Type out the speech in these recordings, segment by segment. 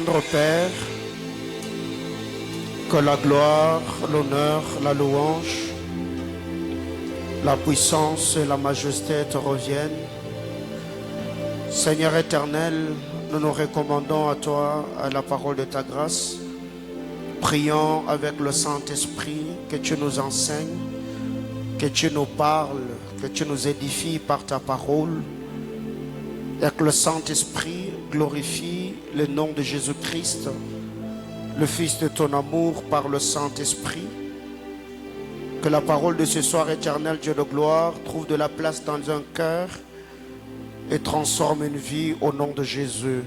rendre au Père que la gloire, l'honneur, la louange, la puissance et la majesté te reviennent. Seigneur éternel, nous nous recommandons à toi, à la parole de ta grâce. Prions avec le Saint-Esprit que tu nous enseignes, que tu nous parles, que tu nous édifies par ta parole. Et que le Saint-Esprit glorifie le nom de Jésus-Christ, le Fils de ton amour, par le Saint-Esprit. Que la parole de ce soir éternel, Dieu de gloire, trouve de la place dans un cœur et transforme une vie au nom de Jésus.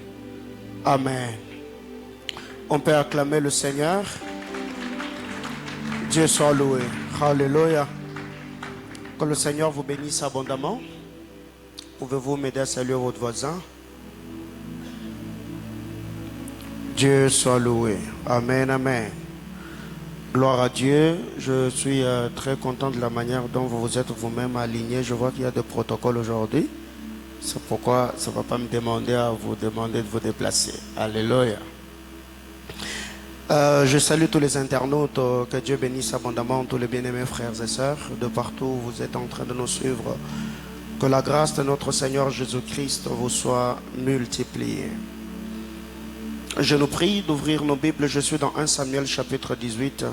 Amen. On peut acclamer le Seigneur. Dieu soit loué. Alléluia. Que le Seigneur vous bénisse abondamment. Pouvez-vous m'aider à saluer votre voisin? Dieu soit loué. Amen, amen. Gloire à Dieu. Je suis très content de la manière dont vous vous êtes vous-même alignés. Je vois qu'il y a des protocoles aujourd'hui. C'est pourquoi ça ne va pas me demander à vous demander de vous déplacer. Alléluia. Je salue tous les internautes. Que Dieu bénisse abondamment tous les bien-aimés frères et sœurs de partout où vous êtes en train de nous suivre. Que la grâce de notre Seigneur Jésus-Christ vous soit multipliée. Je nous prie d'ouvrir nos Bibles. Je suis dans 1 Samuel chapitre 18,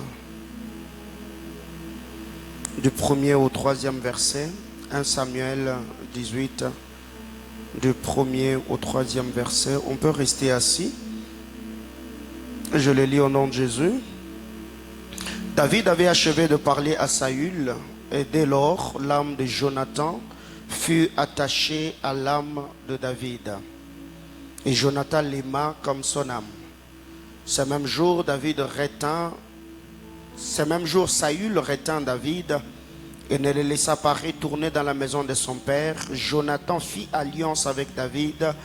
du 1er au 3e verset. 1 Samuel 18, du 1er au 3e verset. On peut rester assis. Je le lis au nom de Jésus. David avait achevé de parler à Saül, et dès lors, l'âme de Jonathan fut attachée à l'âme de David. Et Jonathan l'aima comme son âme. Ce même jour, Saül retint David et ne le laissa pas retourner dans la maison de son père. Jonathan fit alliance avec David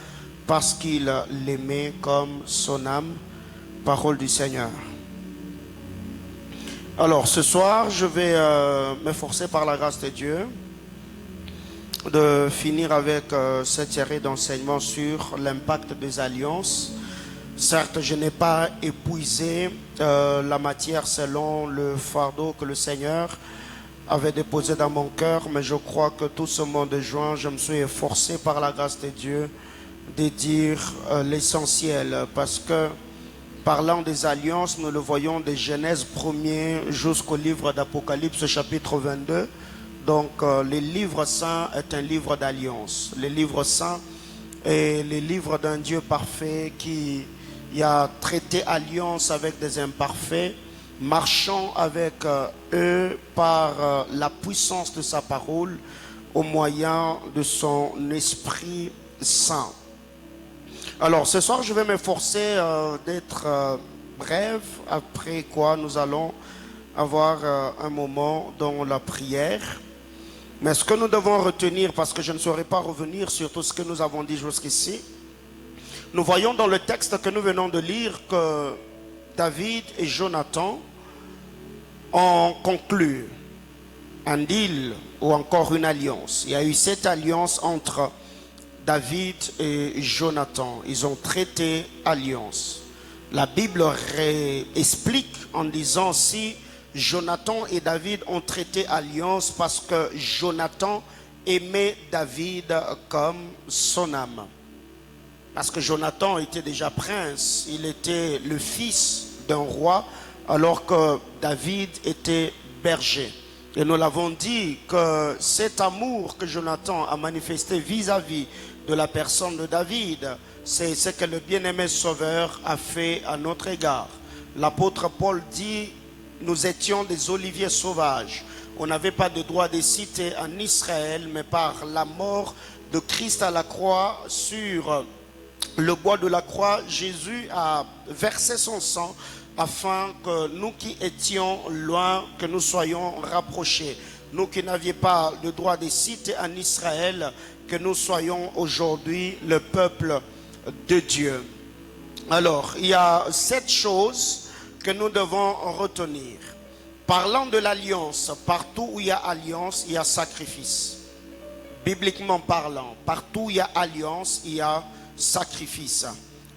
parce qu'il l'aimait comme son âme. Parole du Seigneur. Alors, ce soir, je vais m'efforcer par la grâce de Dieu de finir avec cette série d'enseignements sur l'impact des alliances. Certes, je n'ai pas épuisé la matière selon le fardeau que le Seigneur avait déposé dans mon cœur, mais je crois que tout ce mois de juin, je me suis efforcé par la grâce de Dieu de dire l'essentiel, parce que parlant des alliances, nous le voyons de Genèse 1er jusqu'au livre d'Apocalypse chapitre 22. Donc, le livre saint est un livre d'alliance. Le livre saint est le livre d'un Dieu parfait qui a traité alliance avec des imparfaits, marchant avec eux par la puissance de sa parole au moyen de son Esprit Saint. Alors, ce soir, je vais m'efforcer d'être bref, après quoi nous allons avoir un moment dans la prière. Mais ce que nous devons retenir, parce que je ne saurais pas revenir sur tout ce que nous avons dit jusqu'ici, nous voyons dans le texte que nous venons de lire que David et Jonathan ont conclu un deal ou encore une alliance. Il y a eu cette alliance entre David et Jonathan. Ils ont traité alliance. La Bible explique en disant si Jonathan et David ont traité alliance parce que Jonathan aimait David comme son âme. Parce que Jonathan était déjà prince, il était le fils d'un roi, alors que David était berger. Et nous l'avons dit que cet amour que Jonathan a manifesté vis-à-vis de la personne de David, c'est ce que le bien-aimé Sauveur a fait à notre égard. L'apôtre Paul dit: nous étions des oliviers sauvages. On n'avait pas de droit de cité en Israël, mais par la mort de Christ à la croix, sur le bois de la croix, Jésus a versé son sang afin que nous qui étions loin, que nous soyons rapprochés. Nous qui n'avions pas de droit de cité en Israël, que nous soyons aujourd'hui le peuple de Dieu. Alors, il y a 7 choses que nous devons retenir. Parlant de l'alliance, partout où il y a alliance, il y a sacrifice. Bibliquement parlant, partout où il y a alliance, il y a sacrifice.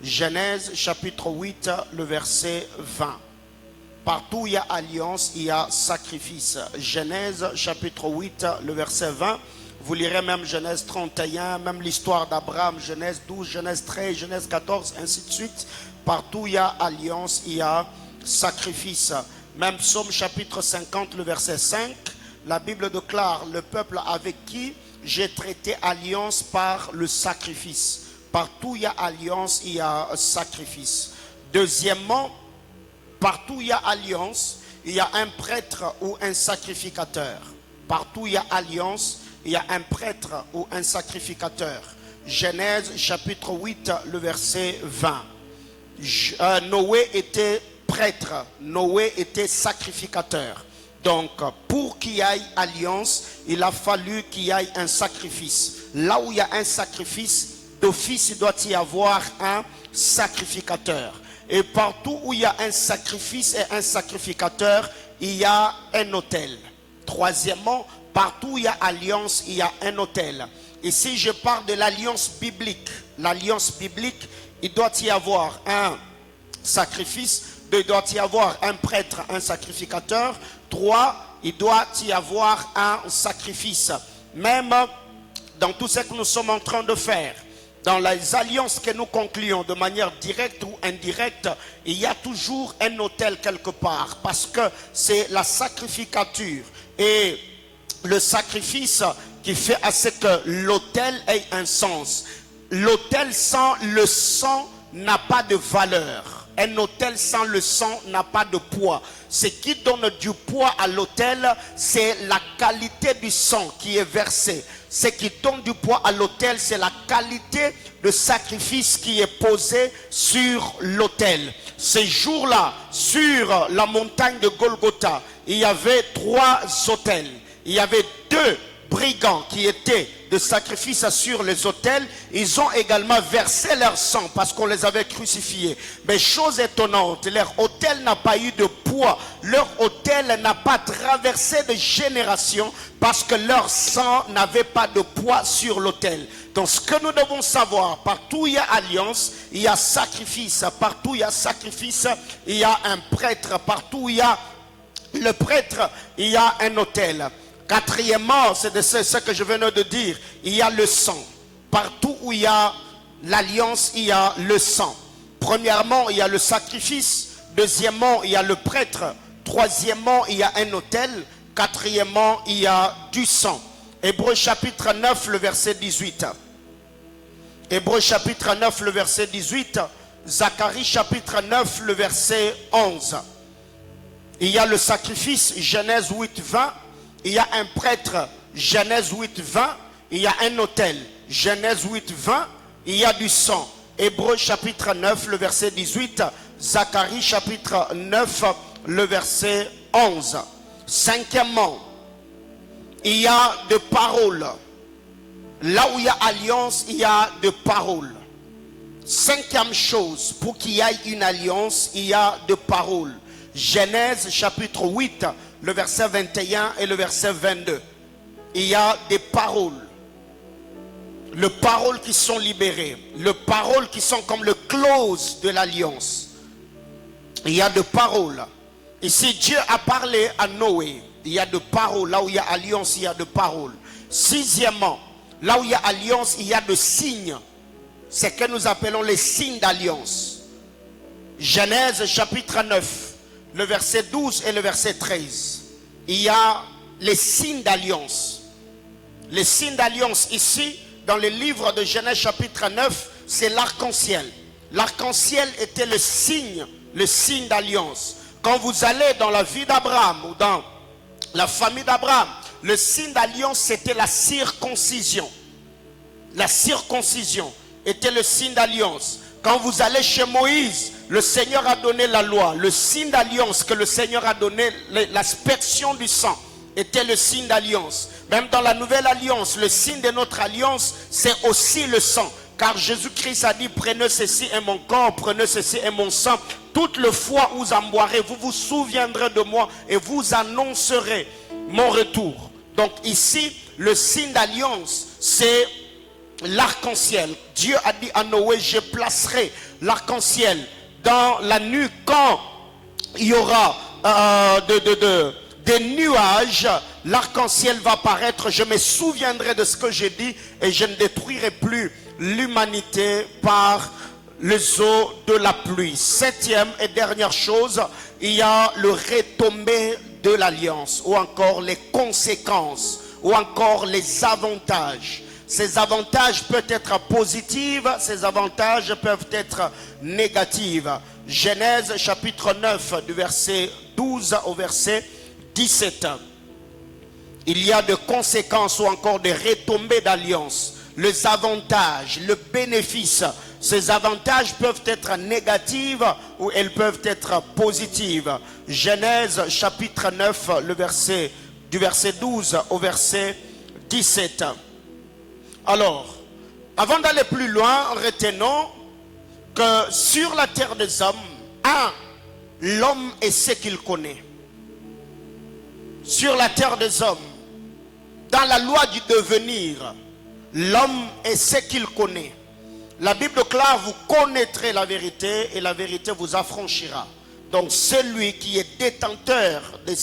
Genèse chapitre 8, le verset 20. Partout où il y a alliance, il y a sacrifice. Genèse chapitre 8, le verset 20. Vous lirez même Genèse 31, même l'histoire d'Abraham, Genèse 12, Genèse 13, Genèse 14, ainsi de suite. Partout où il y a alliance, il y a sacrifice. Même Psaume chapitre 50, le verset 5. La Bible déclare: le peuple avec qui j'ai traité alliance par le sacrifice. Partout où il y a alliance, il y a sacrifice. Deuxièmement, partout où il y a alliance, il y a un prêtre ou un sacrificateur. Partout où il y a alliance, il y a un prêtre ou un sacrificateur. Genèse chapitre 8, le verset 20. Noé était prêtre, Noé était sacrificateur. Donc, pour qu'il y ait alliance, il a fallu qu'il y ait un sacrifice. Là où il y a un sacrifice, d'office, il doit y avoir un sacrificateur. Et partout où il y a un sacrifice et un sacrificateur, il y a un autel. Troisièmement, partout où il y a alliance, il y a un autel. Et si je parle de l'alliance biblique, il doit y avoir un sacrifice. 2, il doit y avoir un prêtre, un sacrificateur. 3, il doit y avoir un sacrifice. Même dans tout ce que nous sommes en train de faire, dans les alliances que nous concluons de manière directe ou indirecte, il y a toujours un autel quelque part, parce que c'est la sacrificature et le sacrifice qui fait à ce que l'autel ait un sens. L'autel sans le sang n'a pas de valeur. Un autel sans le sang n'a pas de poids. Ce qui donne du poids à l'autel, c'est la qualité du sang qui est versé. Ce qui donne du poids à l'autel, c'est la qualité de sacrifice qui est posé sur l'autel. Ces jours-là, sur la montagne de Golgotha, il y avait 3 autels. Il y avait 2 brigands qui étaient de sacrifice sur les autels. Ils ont également versé leur sang parce qu'on les avait crucifiés. Mais chose étonnante, leur autel n'a pas eu de poids. Leur autel n'a pas traversé de générations parce que leur sang n'avait pas de poids sur l'autel. Donc ce que nous devons savoir, partout où il y a alliance, il y a sacrifice. Partout où il y a sacrifice, il y a un prêtre. Partout où il y a le prêtre, il y a un autel. Quatrièmement, c'est ce que je venais de dire, il y a le sang. Partout où il y a l'alliance, il y a le sang. Premièrement, il y a le sacrifice. Deuxièmement, il y a le prêtre. Troisièmement, il y a un autel. Quatrièmement, il y a du sang. Hébreux chapitre 9, le verset 18. Hébreux chapitre 9, le verset 18. Zacharie chapitre 9, le verset 11. Il y a le sacrifice, Genèse 8, 20. Il y a un prêtre, Genèse 8, 20. Il y a un autel, Genèse 8, 20. Il y a du sang, Hébreux chapitre 9, le verset 18. Zacharie chapitre 9, le verset 11. Cinquièmement, il y a de paroles. Là où il y a alliance, il y a de paroles. Cinquième chose, pour qu'il y ait une alliance, il y a de paroles. Genèse chapitre 8, le verset 21 et le verset 22. Il y a des paroles. Les paroles qui sont libérées. Les paroles qui sont comme le clause de l'alliance. Il y a des paroles. Ici, Dieu a parlé à Noé. Il y a des paroles. Là où il y a alliance, il y a des paroles. Sixièmement, là où il y a alliance, il y a des signes. C'est ce que nous appelons les signes d'alliance. Genèse chapitre 9. Le verset 12 et le verset 13. Il y a les signes d'alliance. Les signes d'alliance ici, dans le livre de Genèse chapitre 9, c'est l'arc-en-ciel. L'arc-en-ciel était le signe d'alliance. Quand vous allez dans la vie d'Abraham ou dans la famille d'Abraham, le signe d'alliance c'était la circoncision. La circoncision était le signe d'alliance. Quand vous allez chez Moïse, le Seigneur a donné la loi. Le signe d'alliance que le Seigneur a donné, l'aspersion du sang, était le signe d'alliance. Même dans la nouvelle alliance, le signe de notre alliance, c'est aussi le sang. Car Jésus-Christ a dit, prenez ceci et mon corps, prenez ceci et mon sang. Toutes les fois où vous en boirez, vous vous souviendrez de moi et vous annoncerez mon retour. Donc ici, le signe d'alliance, c'est l'arc-en-ciel. Dieu a dit à Noé, je placerai l'arc-en-ciel dans la nuit quand il y aura des nuages, l'arc-en-ciel va apparaître. Je me souviendrai de ce que j'ai dit et je ne détruirai plus l'humanité par les eaux de la pluie. Septième et dernière chose, il y a le retombé de l'alliance, ou encore les conséquences, ou encore les avantages. Ces avantages peuvent être positifs, ces avantages peuvent être négatifs. Genèse chapitre 9 du verset 12 au verset 17. Il y a des conséquences ou encore des retombées d'alliance. Les avantages, le bénéfice. Ces avantages peuvent être négatifs ou elles peuvent être positives. Genèse chapitre 9, du verset 12 au verset 17. Alors, avant d'aller plus loin, retenons que sur la terre des hommes, l'homme est ce qu'il connaît. Sur la terre des hommes, dans la loi du devenir, l'homme est ce qu'il connaît. La Bible déclare, vous connaîtrez la vérité et la vérité vous affranchira. Donc celui qui est détenteur de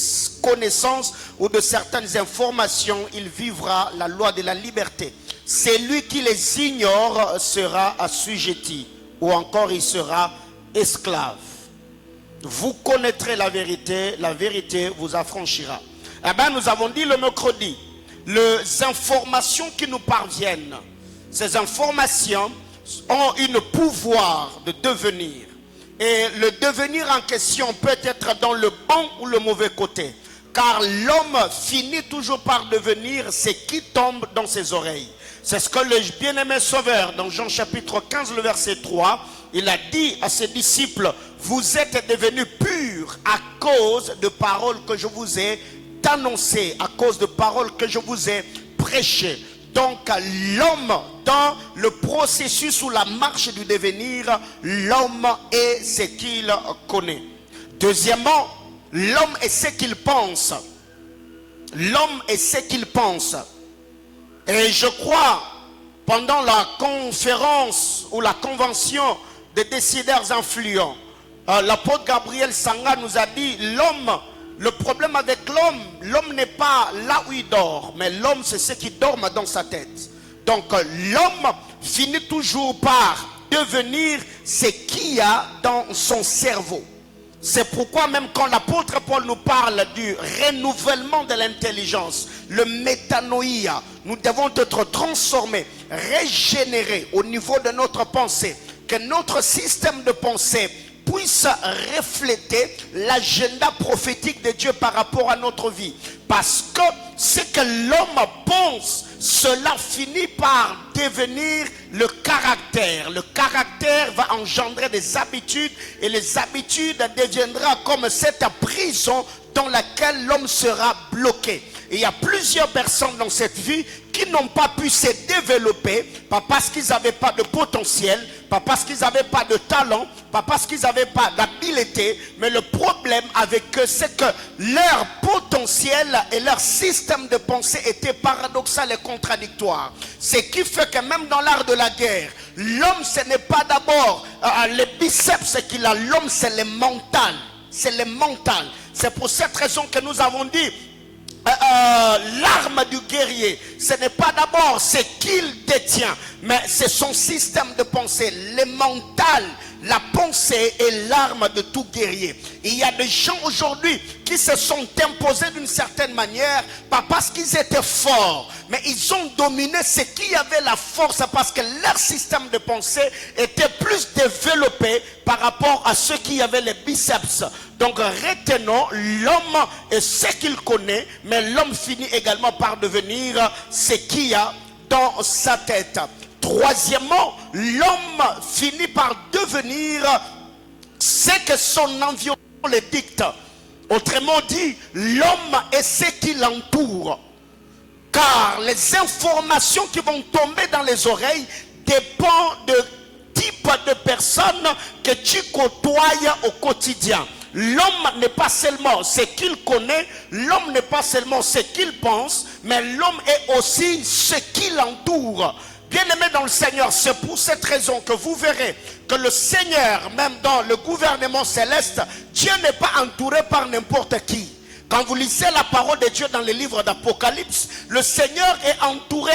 connaissances ou de certaines informations, il vivra la loi de la liberté. Celui qui les ignore sera assujetti ou encore il sera esclave. Vous connaîtrez la vérité vous affranchira. Eh bien, nous avons dit le mercredi, les informations qui nous parviennent, ces informations ont un pouvoir de devenir. Et le devenir en question peut être dans le bon ou le mauvais côté. Car l'homme finit toujours par devenir ce qui tombe dans ses oreilles. C'est ce que le bien-aimé Sauveur, dans Jean chapitre 15, le verset 3, il a dit à ses disciples, vous êtes devenus purs à cause de paroles que je vous ai annoncées, à cause de paroles que je vous ai prêchées. Donc l'homme, dans le processus ou la marche du devenir, l'homme est ce qu'il connaît. Deuxièmement, l'homme est ce qu'il pense. L'homme est ce qu'il pense. Et je crois, pendant la conférence ou la convention des décideurs influents, l'apôtre Gabriel Sanga nous a dit, le problème avec l'homme n'est pas là où il dort, mais l'homme c'est ce qui dort dans sa tête. Donc l'homme finit toujours par devenir ce qu'il y a dans son cerveau. C'est pourquoi même quand l'apôtre Paul nous parle du renouvellement de l'intelligence, le métanoïa, nous devons être transformés, régénérés au niveau de notre pensée, que notre système de pensée puisse refléter l'agenda prophétique de Dieu par rapport à notre vie. Parce que ce que l'homme pense, cela finit par devenir le caractère. Le caractère va engendrer des habitudes et les habitudes deviendront comme cette prison dans laquelle l'homme sera bloqué. Et il y a plusieurs personnes dans cette vie qui n'ont pas pu se développer, pas parce qu'ils n'avaient pas de potentiel, pas parce qu'ils n'avaient pas de talent, pas parce qu'ils n'avaient pas d'habileté, mais le problème avec eux, c'est que leur potentiel et leur système de pensée étaient paradoxal et contradictoires. Ce qui fait que même dans l'art de la guerre, l'homme ce n'est pas d'abord les biceps qu'il a, l'homme c'est le mental. C'est le mental. C'est pour cette raison que nous avons dit l'arme du guerrier, ce n'est pas d'abord ce qu'il détient, mais c'est son système de pensée, le mental. La pensée est l'arme de tout guerrier. Et il y a des gens aujourd'hui qui se sont imposés d'une certaine manière, pas parce qu'ils étaient forts, mais ils ont dominé ce qui avait la force parce que leur système de pensée était plus développé par rapport à ceux qui avaient les biceps. Donc retenons, l'homme est ce qu'il connaît, mais l'homme finit également par devenir ce qu'il y a dans sa tête. Troisièmement, l'homme finit par devenir ce que son environnement le dicte. Autrement dit, l'homme est ce qui l'entoure. Car les informations qui vont tomber dans les oreilles dépendent de type de personnes que tu côtoies au quotidien. L'homme n'est pas seulement ce qu'il connaît, l'homme n'est pas seulement ce qu'il pense, mais l'homme est aussi ce qui l'entoure. Bien-aimés dans le Seigneur, c'est pour cette raison que vous verrez que le Seigneur, même dans le gouvernement céleste, Dieu n'est pas entouré par n'importe qui. Quand vous lisez la parole de Dieu dans les livres d'Apocalypse, le Seigneur est entouré,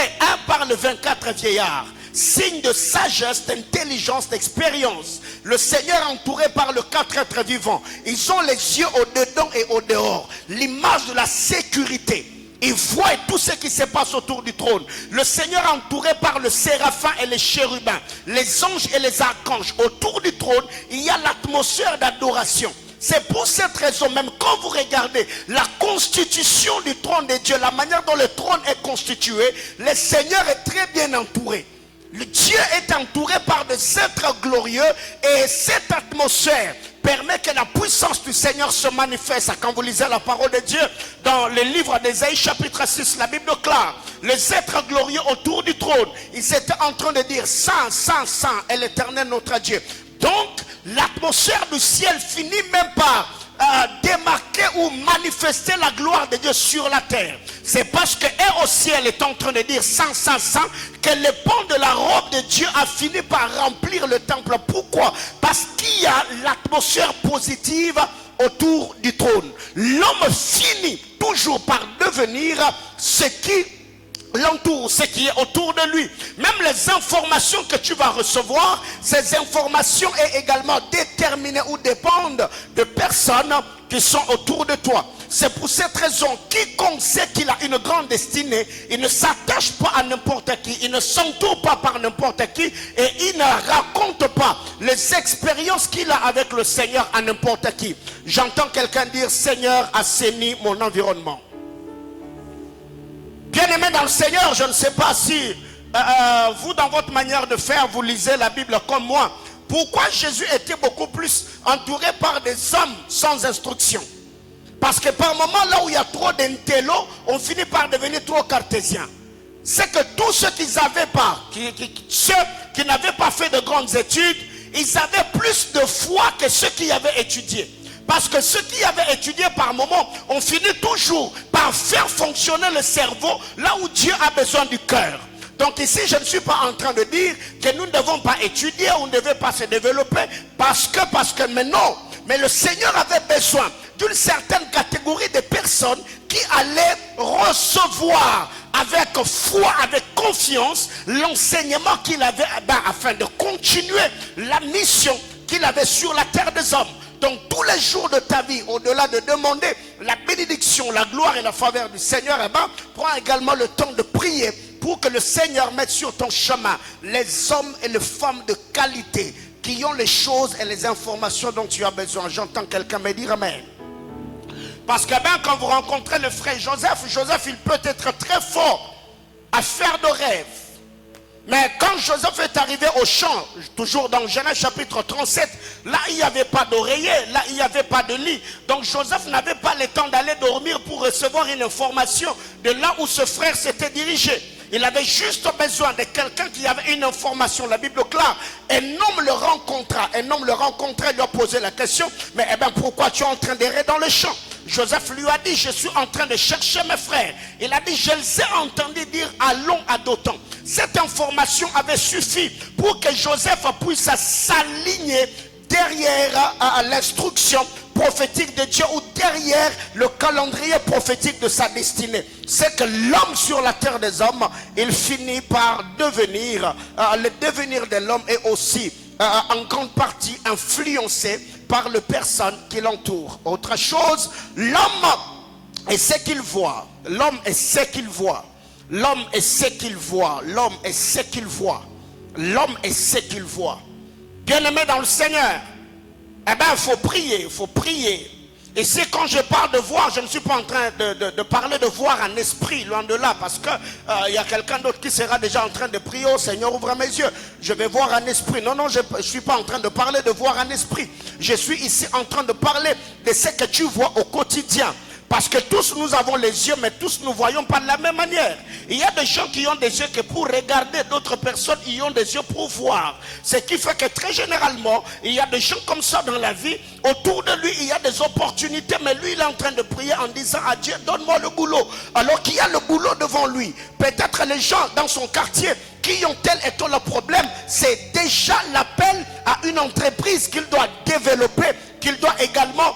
par les 24 vieillards, signe de sagesse, d'intelligence, d'expérience. Le Seigneur est entouré par les 4 êtres vivants. Ils ont les yeux au-dedans et au-dehors. L'image de la sécurité. Ils voient tout ce qui se passe autour du trône. Le Seigneur est entouré par le séraphin et les chérubins, les anges et les archanges. Autour du trône, il y a l'atmosphère d'adoration. C'est pour cette raison, même quand vous regardez la constitution du trône de Dieu, la manière dont le trône est constitué, le Seigneur est très bien entouré. Le Dieu est entouré par des êtres glorieux et cette atmosphère permet que la puissance du Seigneur se manifeste. Quand vous lisez la parole de Dieu dans le livre d'Ésaïe chapitre 6, la Bible déclare, les êtres glorieux autour du trône, ils étaient en train de dire, Saint, Saint, Saint est l'Éternel notre Dieu. Donc l'atmosphère du ciel finit même par démarquer ou manifester la gloire de Dieu sur la terre. C'est parce que au ciel est en train de dire Saint, Saint, Saint, que le pan de la robe de Dieu a fini par remplir le temple. Pourquoi? Parce qu'il y a l'atmosphère positive autour du trône. L'homme finit toujours par devenir ce qui l'entoure, ce qui est autour de lui. Même les informations que tu vas recevoir, ces informations sont également déterminées ou dépendent de personnes qui sont autour de toi. C'est pour cette raison, quiconque sait qu'il a une grande destinée, il ne s'attache pas à n'importe qui, il ne s'entoure pas par n'importe qui et il ne raconte pas les expériences qu'il a avec le Seigneur à n'importe qui. J'entends quelqu'un dire, Seigneur, assainis mon environnement. Bien-aimés dans le Seigneur, je ne sais pas si vous, dans votre manière de faire, vous lisez la Bible comme moi. Pourquoi Jésus était beaucoup plus entouré par des hommes sans instruction? Parce que par moments, là où il y a trop d'intello, on finit par devenir trop cartésien. C'est que tous ceux qui n'avaient pas, ceux qui n'avaient pas fait de grandes études, ils avaient plus de foi que ceux qui avaient étudié. Parce que ceux qui avaient étudié par moment, on finit toujours par faire fonctionner le cerveau là où Dieu a besoin du cœur. Donc ici, je ne suis pas en train de dire que nous ne devons pas étudier, on ne devait pas se développer, parce que mais non. Mais le Seigneur avait besoin d'une certaine catégorie de personnes qui allaient recevoir avec foi, avec confiance, l'enseignement qu'il avait afin de continuer la mission qu'il avait sur la terre des hommes. Donc tous les jours de ta vie, au-delà de demander la bénédiction, la gloire et la faveur du Seigneur, prends également le temps de prier pour que le Seigneur mette sur ton chemin les hommes et les femmes de qualité qui ont les choses et les informations dont tu as besoin. J'entends quelqu'un me dire Amen. Parce que quand vous rencontrez le frère Joseph, il peut être très fort à faire de rêves. Mais quand Joseph est arrivé au champ, toujours dans Genèse chapitre 37, là il n'y avait pas d'oreiller, là il n'y avait pas de lit. Donc Joseph n'avait pas le temps d'aller dormir pour recevoir une information de là où ce frère s'était dirigé. Il avait juste besoin de quelqu'un qui avait une information. La Bible déclare, un homme le rencontra. Un homme le rencontra et lui a posé la question, mais pourquoi tu es en train d'errer dans le champ? Joseph lui a dit, je suis en train de chercher mes frères. Il a dit, je les ai entendus dire, allons à Dothan. Cette information avait suffi pour que Joseph puisse s'aligner derrière l'instruction prophétique de Dieu ou derrière le calendrier prophétique de sa destinée. C'est que l'homme sur la terre des hommes, il finit par devenir, le devenir de l'homme est aussi en grande partie influencé par les personnes qui l'entourent. Autre chose, l'homme est ce qu'il voit. L'homme est ce qu'il voit. L'homme est ce qu'il voit. L'homme est ce qu'il voit. L'homme est ce qu'il voit. Bien-aimé dans le Seigneur, il faut prier, il faut prier. Et c'est quand je parle de voir, je ne suis pas en train de parler de voir en esprit, loin de là, parce que il y a quelqu'un d'autre qui sera déjà en train de prier, oh Seigneur, ouvre mes yeux, je vais voir en esprit. Non, non, je ne suis pas en train de parler de voir en esprit. Je suis ici en train de parler de ce que tu vois au quotidien. Parce que tous nous avons les yeux, mais tous nous voyons pas de la même manière. Il y a des gens qui ont des yeux que pour regarder, d'autres personnes, ils ont des yeux pour voir. Ce qui fait que très généralement, il y a des gens comme ça dans la vie. Autour de lui, il y a des opportunités, mais lui, il est en train de prier en disant à Dieu, donne-moi le boulot. Alors qu'il y a le boulot devant lui. Peut-être les gens dans son quartier qui ont tel et tel problème, c'est déjà l'appel à une entreprise qu'il doit développer, qu'il doit également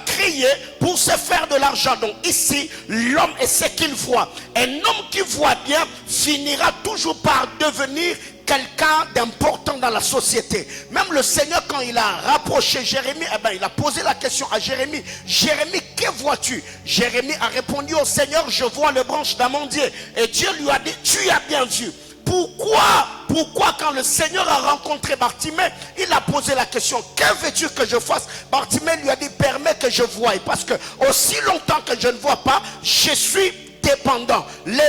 crier pour se faire de l'argent. Donc ici, l'homme est ce qu'il voit. Un homme qui voit bien finira toujours par devenir quelqu'un d'important dans la société. Même le Seigneur, quand il a rapproché Jérémie, il a posé la question à Jérémie. Jérémie, que vois-tu? Jérémie a répondu au Seigneur, je vois les branches d'amandier. Et Dieu lui a dit, tu as bien vu. Pourquoi quand le Seigneur a rencontré Bartimée, il a posé la question, que veux-tu que je fasse? Bartimée lui a dit, permets que je voie. Parce que aussi longtemps que je ne vois pas, je suis dépendant. Le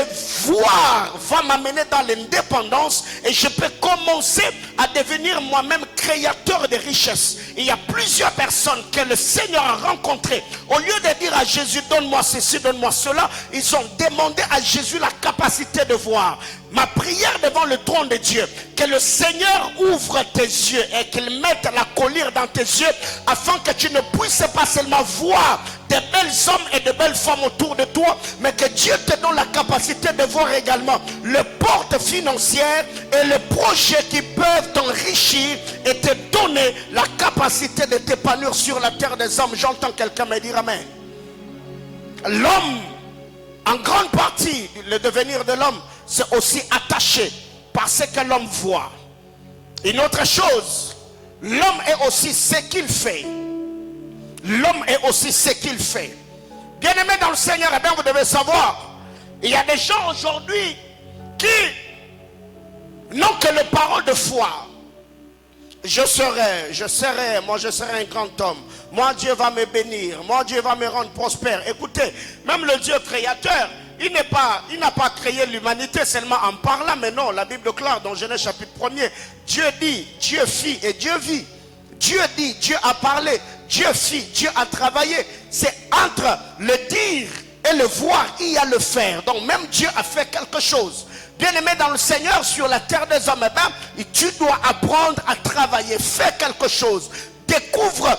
voir va m'amener dans l'indépendance et je peux commencer à devenir moi-même créateur de richesses. Il y a plusieurs personnes que le Seigneur a rencontrées. Au lieu de dire à Jésus, donne-moi ceci, donne-moi cela, ils ont demandé à Jésus la capacité de voir. Ma prière devant le trône de Dieu, que le Seigneur ouvre tes yeux et qu'il mette la colère dans tes yeux afin que tu ne puisses pas seulement voir de belles hommes et de belles femmes autour de toi, mais que Dieu te donne la capacité de voir également les portes financières et les projets qui peuvent t'enrichir et te donner la capacité de t'épanouir sur la terre des hommes. J'entends quelqu'un me dire amen. L'homme, en grande partie, le devenir de l'homme, c'est aussi attaché par ce que l'homme voit. Une autre chose, l'homme est aussi ce qu'il fait. L'homme est aussi ce qu'il fait. Bien-aimé dans le Seigneur, eh bien, vous devez savoir, il y a des gens aujourd'hui qui n'ont que les paroles de foi. Je serai un grand homme. Moi, Dieu va me bénir. Moi, Dieu va me rendre prospère. Écoutez, même le Dieu créateur, il n'a pas créé l'humanité seulement en parlant, mais non, la Bible déclare dans Genèse chapitre 1er, Dieu dit, Dieu fit et Dieu vit. Dieu dit, Dieu a parlé, Dieu fit, Dieu a travaillé. C'est entre le dire et le voir, il y a le faire. Donc même Dieu a fait quelque chose. Bien-aimé dans le Seigneur, sur la terre des hommes, tu dois apprendre à travailler, fais quelque chose. Découvre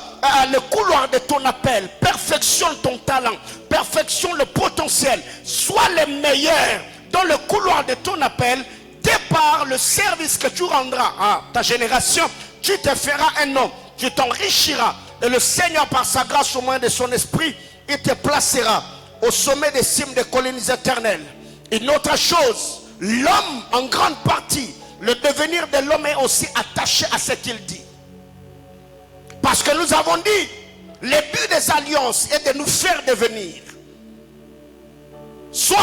le couloir de ton appel, perfectionne ton talent, perfectionne le potentiel, sois le meilleur dans le couloir de ton appel. De par le service que tu rendras à ta génération, tu te feras un homme, tu t'enrichiras et le Seigneur par sa grâce au moyen de son esprit, il te placera au sommet des cimes des collines éternelles. Une autre chose, l'homme en grande partie, le devenir de l'homme est aussi attaché à ce qu'il dit. Parce que nous avons dit, le but des alliances est de nous faire devenir soit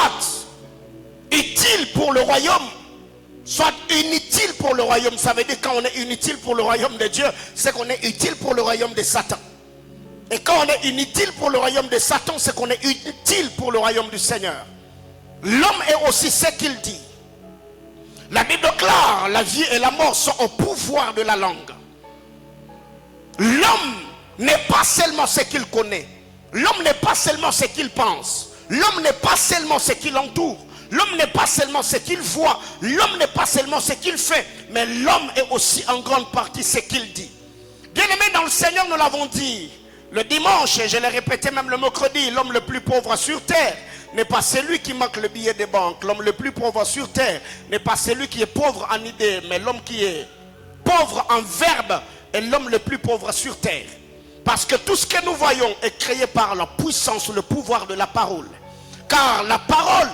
utile pour le royaume, soit inutile pour le royaume. Ça veut dire quand on est inutile pour le royaume de Dieu, c'est qu'on est utile pour le royaume de Satan. Et quand on est inutile pour le royaume de Satan, c'est qu'on est utile pour le royaume du Seigneur. L'homme est aussi ce qu'il dit. La Bible déclare, la vie et la mort sont au pouvoir de la langue. L'homme n'est pas seulement ce qu'il connaît. L'homme n'est pas seulement ce qu'il pense. L'homme n'est pas seulement ce qui l'entoure. L'homme n'est pas seulement ce qu'il voit. L'homme n'est pas seulement ce qu'il fait. Mais l'homme est aussi en grande partie ce qu'il dit. Bien-aimé dans le Seigneur, nous l'avons dit le dimanche, et je l'ai répété même le mercredi, l'homme le plus pauvre sur terre n'est pas celui qui manque le billet de banque. L'homme le plus pauvre sur terre n'est pas celui qui est pauvre en idée, mais l'homme qui est pauvre en verbe est l'homme le plus pauvre sur terre. Parce que tout ce que nous voyons est créé par la puissance, le pouvoir de la parole. Car la parole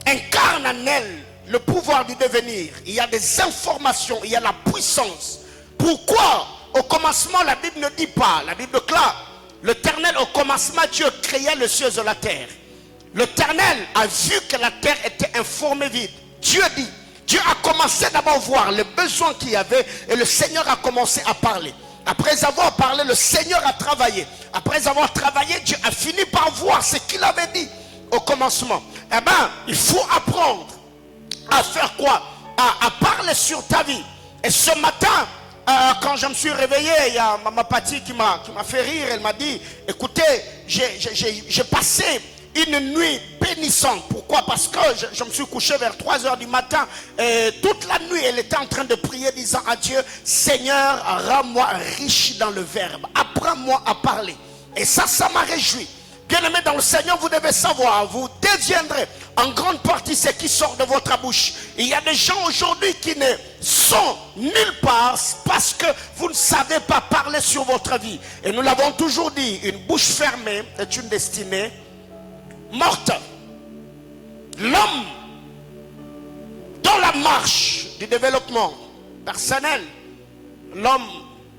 incarne en elle le pouvoir du devenir. Il y a des informations, il y a la puissance. Pourquoi au commencement la Bible ne dit pas, la Bible déclare, l'Éternel au commencement Dieu créait les cieux et la terre. L'Éternel a vu que la terre était informée vide. Dieu dit, Dieu a commencé d'abord à voir les besoins qu'il y avait et le Seigneur a commencé à parler. Après avoir parlé, le Seigneur a travaillé. Après avoir travaillé, Dieu a fini par voir ce qu'il avait dit au commencement. Eh bien, il faut apprendre à faire quoi? À parler sur ta vie. Et ce matin, quand je me suis réveillé, il y a ma Patti qui m'a fait rire. Elle m'a dit, écoutez, j'ai passé une nuit bénissante. Pourquoi? Parce que je me suis couché vers 3 heures du matin. Et toute la nuit, elle était en train de prier, disant à Dieu, Seigneur, rends-moi riche dans le verbe. Apprends-moi à parler. Et ça m'a réjoui. Bien-aimés dans le Seigneur, vous devez savoir, vous deviendrez en grande partie ce qui sort de votre bouche. Il y a des gens aujourd'hui qui ne sont nulle part parce que vous ne savez pas parler sur votre vie. Et nous l'avons toujours dit, une bouche fermée est une destinée morte. L'homme, dans la marche du développement personnel, l'homme,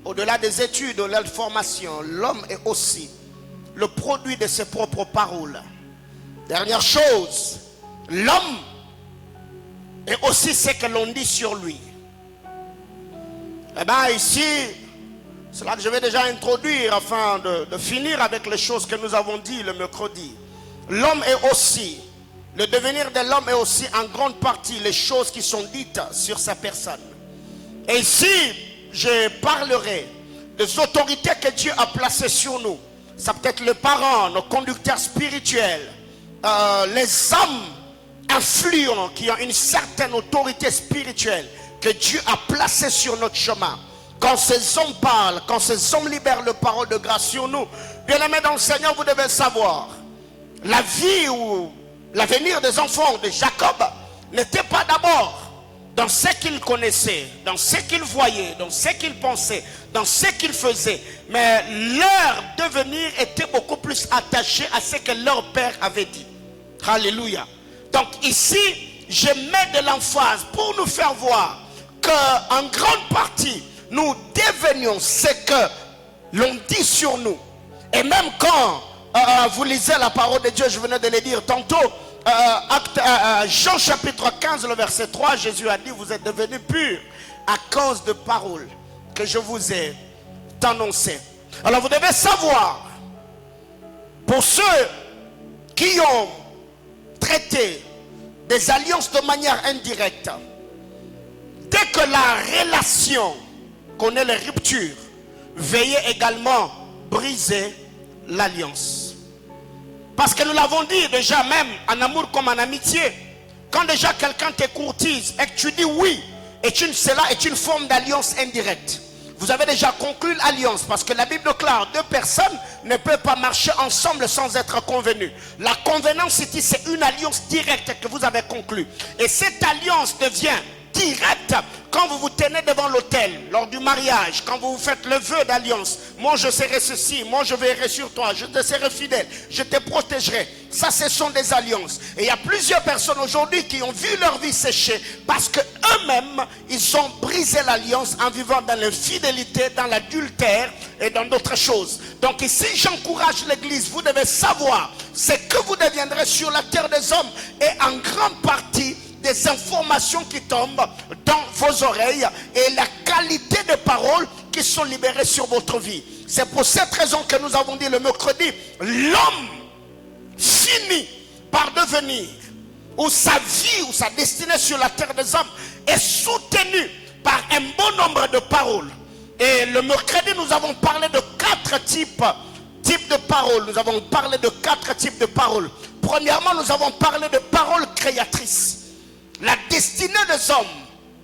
au-delà des études, au-delà de la formation, l'homme est aussi le produit de ses propres paroles. Dernière chose, l'homme est aussi ce que l'on dit sur lui. Eh bien ici, c'est là que je vais déjà introduire afin de finir avec les choses que nous avons dit le mercredi. L'homme est aussi, le devenir de l'homme est aussi en grande partie les choses qui sont dites sur sa personne. Et ici, je parlerai des autorités que Dieu a placées sur nous. Ça peut être les parents, nos conducteurs spirituels, les hommes influents qui ont une certaine autorité spirituelle que Dieu a placée sur notre chemin. Quand ces hommes parlent, quand ces hommes libèrent la parole de grâce sur nous, bien aimés dans le Seigneur, vous devez savoir, la vie ou l'avenir des enfants de Jacob n'était pas d'abord dans ce qu'il connaissait, dans ce qu'il voyait, dans ce qu'il pensait, dans ce qu'il faisait. Mais leur devenir était beaucoup plus attaché à ce que leur père avait dit. Alléluia. Donc ici, je mets de l'emphase pour nous faire voir qu'en grande partie, nous devenions ce que l'on dit sur nous. Et même quand vous lisez la parole de Dieu, je venais de le dire tantôt, Jean chapitre 15, le verset 3, Jésus a dit, vous êtes devenus purs à cause de paroles que je vous ai annoncées. Alors vous devez savoir, pour ceux qui ont traité des alliances de manière indirecte, dès que la relation connaît les ruptures, veillez également briser l'alliance. Parce que nous l'avons dit déjà, même en amour comme en amitié, quand déjà quelqu'un te courtise et que tu dis oui, cela est une forme d'alliance indirecte. Vous avez déjà conclu l'alliance, parce que la Bible déclare, deux personnes ne peuvent pas marcher ensemble sans être convenues. La convenance ici, c'est une alliance directe que vous avez conclue. Et cette alliance devient directe quand vous vous tenez devant l'autel, lors du mariage, quand vous vous faites le vœu d'alliance. Moi je serai ceci, moi je veillerai sur toi, je te serai fidèle, je te protégerai. Ça, ce sont des alliances. Et il y a plusieurs personnes aujourd'hui qui ont vu leur vie sécher parce que eux-mêmes, ils ont brisé l'alliance en vivant dans l'infidélité, dans l'adultère et dans d'autres choses. Donc ici, j'encourage l'église, vous devez savoir, c'est que vous deviendrez sur la terre des hommes et en grande partie des informations qui tombent dans vos oreilles et la qualité des paroles qui sont libérées sur votre vie. C'est pour cette raison que nous avons dit le mercredi, l'homme finit par devenir, ou sa vie, ou sa destinée sur la terre des hommes est soutenue par un bon nombre de paroles. Et le mercredi, nous avons parlé de 4 types de paroles. Nous avons parlé de 4 types de paroles. Premièrement, nous avons parlé de paroles créatrices. La destinée des hommes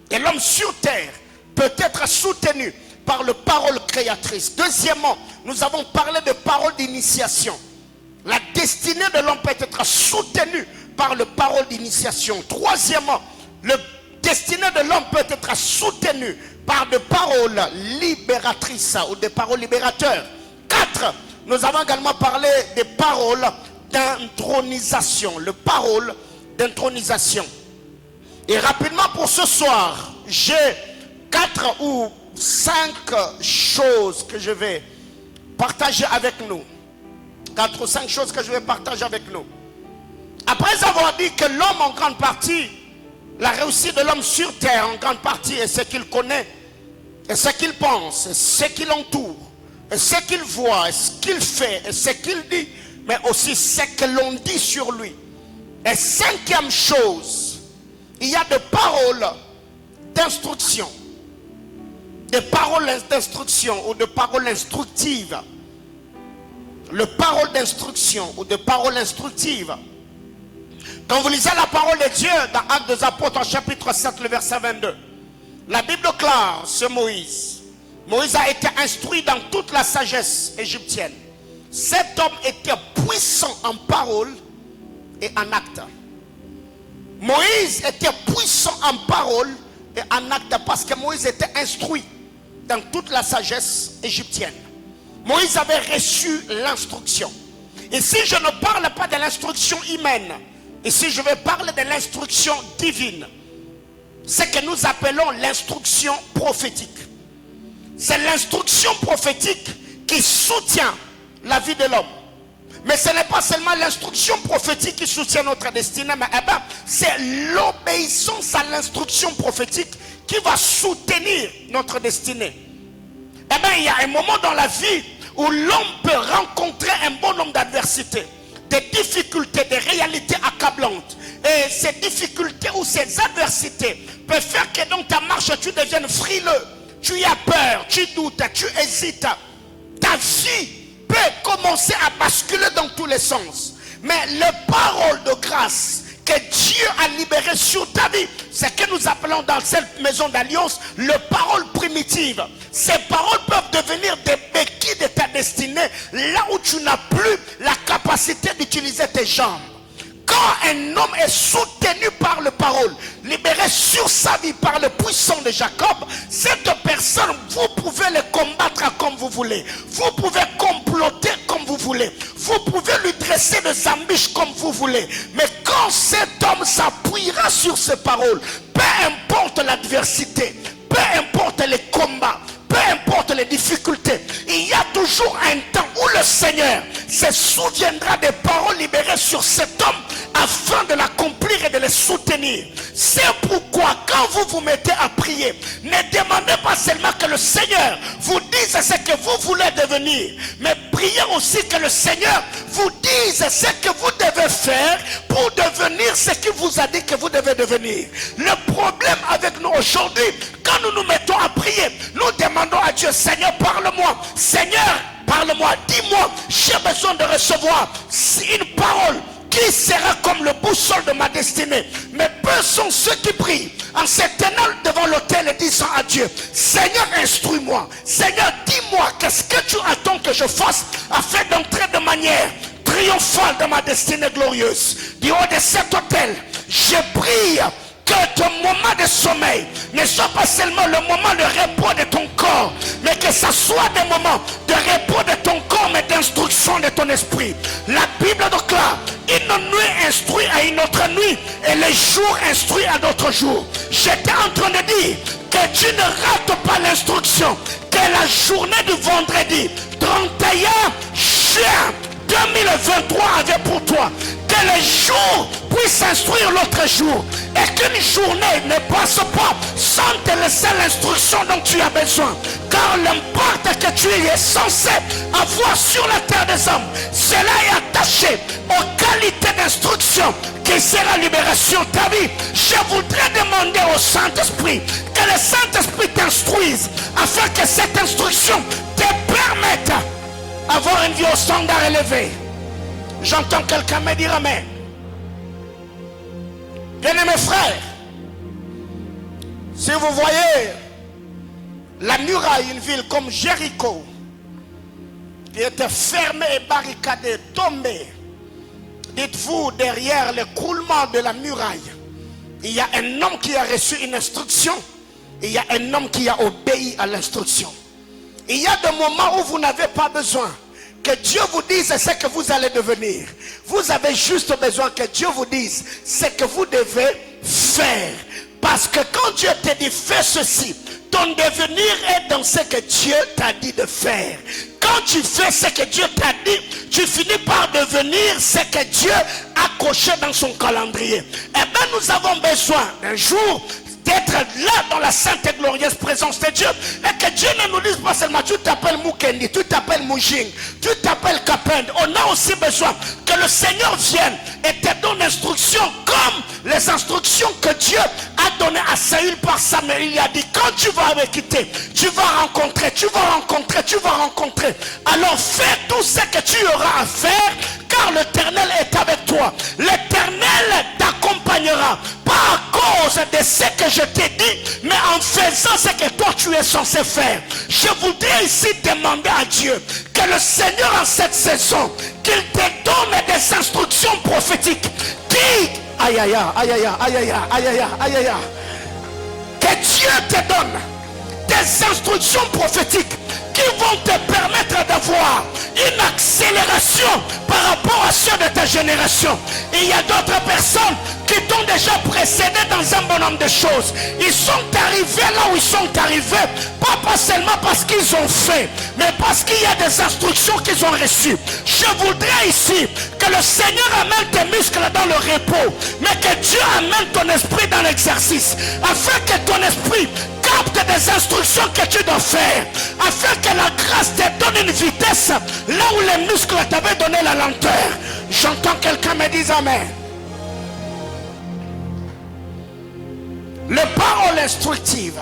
et l'homme sur terre peut être soutenue par les paroles créatrices. Deuxièmement, nous avons parlé de paroles d'initiation. La destinée de l'homme peut être soutenue par les paroles d'initiation. Troisièmement, la destinée de l'homme peut être soutenue par des paroles libératrices ou des paroles libérateurs. 4, nous avons également parlé des paroles d'intronisation. Les paroles d'intronisation. Et rapidement pour ce soir, j'ai 4 ou 5 choses que je vais partager avec nous. 4 ou 5 choses que je vais partager avec nous. Après avoir dit que l'homme en grande partie, la réussite de l'homme sur terre en grande partie est ce qu'il connaît, et ce qu'il pense, et ce qui l'entoure, et ce qu'il voit, et ce qu'il fait, et ce qu'il dit, mais aussi ce que l'on dit sur lui. Et 5e chose, il y a des paroles d'instruction. de paroles d'instruction ou de paroles instructives. Le parole d'instruction ou de paroles instructives. Quand vous lisez la parole de Dieu dans Actes des Apôtres, en chapitre 7, le verset 22, la Bible déclare sur Moïse. Moïse a été instruit dans toute la sagesse égyptienne. Cet homme était puissant en parole et en acte. Moïse était puissant en parole et en acte parce que Moïse était instruit dans toute la sagesse égyptienne. Moïse avait reçu l'instruction. Et si je ne parle pas de l'instruction humaine, et si je vais parler de l'instruction divine, c'est que nous appelons l'instruction prophétique. C'est l'instruction prophétique qui soutient la vie de l'homme. Mais ce n'est pas seulement l'instruction prophétique qui soutient notre destinée, mais c'est l'obéissance à l'instruction prophétique qui va soutenir notre destinée. Il y a un moment dans la vie où l'homme peut rencontrer un bon nombre d'adversités, des difficultés, des réalités accablantes. Et ces difficultés ou ces adversités peuvent faire que dans ta marche, tu deviennes frileux. Tu as peur, tu doutes, tu hésites. Ta vie peut commencer à basculer dans tous les sens. Mais les paroles de grâce que Dieu a libérées sur ta vie, c'est ce que nous appelons dans cette maison d'alliance les paroles primitives. Ces paroles peuvent devenir des béquilles de ta destinée, là où tu n'as plus la capacité d'utiliser tes jambes. Quand un homme est soutenu par les paroles, libéré sur sa vie par le puissant de Jacob, cette personne, vous pouvez le combattre comme vous voulez. Vous pouvez comploter comme vous voulez. Vous pouvez lui dresser des embûches comme vous voulez. Mais quand cet homme s'appuiera sur ces paroles, peu importe l'adversité, peu importe les combats, peu importe les difficultés, il y a toujours un temps où le Seigneur se souviendra des paroles libérées sur cet homme afin de l'accomplir et de le soutenir. C'est pourquoi quand vous vous mettez à prier, ne demandez pas seulement que le Seigneur vous dise ce que vous voulez devenir, mais priez aussi que le Seigneur vous dise ce que vous devez faire pour devenir ce qu'il vous a dit que vous devez devenir. Le problème avec nous aujourd'hui, quand nous nous mettons à prier, nous demandons à Dieu, Seigneur, parle-moi. Seigneur, parle-moi, dis-moi, j'ai besoin de recevoir une parole qui sera comme le boussole de ma destinée. Mais peu sont ceux qui prient en se tenant devant l'autel et disant à Dieu, Seigneur, instruis-moi. Seigneur, dis-moi, qu'est-ce que tu attends que je fasse afin d'entrer de manière triomphale dans ma destinée glorieuse. Du haut de cet autel, je prie que ton moment de sommeil ne soit pas seulement le moment de repos de ton corps, mais que ce soit des moments de repos de ton corps, mais d'instruction de ton esprit. La Bible déclare, une nuit instruit à une autre nuit, et les jours instruits à d'autres jours. J'étais en train de dire que tu ne rates pas l'instruction, que la journée du vendredi 31 juin 2023 avait pour toi, que les jours puissent instruire l'autre jour, et qu'une journée ne passe pas sans te laisser l'instruction dont tu as besoin, car l'impact que tu es censé avoir sur la terre des hommes, cela est attaché aux qualités d'instruction qui sera libération de ta vie. Je voudrais demander au Saint-Esprit que le Saint-Esprit t'instruise afin que cette instruction te permette avoir une vie au standard élevé. J'entends quelqu'un me dire amen. Bien-aimés frères, si vous voyez la muraille, une ville comme Jéricho, qui était fermée et barricadée, tombée, dites-vous, derrière l'écroulement de la muraille, il y a un homme qui a reçu une instruction, et il y a un homme qui a obéi à l'instruction. Il y a des moments où vous n'avez pas besoin que Dieu vous dise ce que vous allez devenir. Vous avez juste besoin que Dieu vous dise ce que vous devez faire. Parce que quand Dieu te dit fais ceci, ton devenir est dans ce que Dieu t'a dit de faire. Quand tu fais ce que Dieu t'a dit, tu finis par devenir ce que Dieu a coché dans son calendrier. Eh bien, nous avons besoin d'un jour d'être là dans la sainte et glorieuse présence de Dieu. Et que Dieu ne nous dise pas seulement tu t'appelles Mukendi, tu t'appelles Mujing, tu t'appelles Kapend. On a aussi besoin que le Seigneur vienne et te donne l'instruction comme les instructions que Dieu a données à Saül par Samuel. Il a dit quand tu vas me quitter, tu vas rencontrer, tu vas rencontrer, tu vas rencontrer. Alors fais tout ce que tu auras à faire, car l'Éternel est avec toi. L'Éternel t'accompagnera, pas à cause de ce que je t'ai dit, mais en faisant ce que toi tu es censé faire. Je voudrais ici demander à Dieu que le Seigneur en cette saison, qu'il te donne des instructions prophétiques qui, aïe aïe aïe aïe aïe aïe aïe aïe aïe aïe, que Dieu te donne des instructions prophétiques qui vont te permettre d'avoir une accélération par rapport à ceux de ta génération. Il y a d'autres personnes qui t'ont déjà précédé dans un bon nombre de choses. Ils sont arrivés là où ils sont arrivés, pas seulement parce qu'ils ont fait, mais parce qu'il y a des instructions qu'ils ont reçues. Je voudrais ici que le Seigneur amène tes muscles dans le repos, mais que Dieu amène ton esprit dans l'exercice, afin que ton esprit capte des instructions que tu dois faire, afin que la grâce te donne une vitesse là où les muscles t'avaient donné la lenteur. J'entends quelqu'un me dire amen. Les paroles instructives.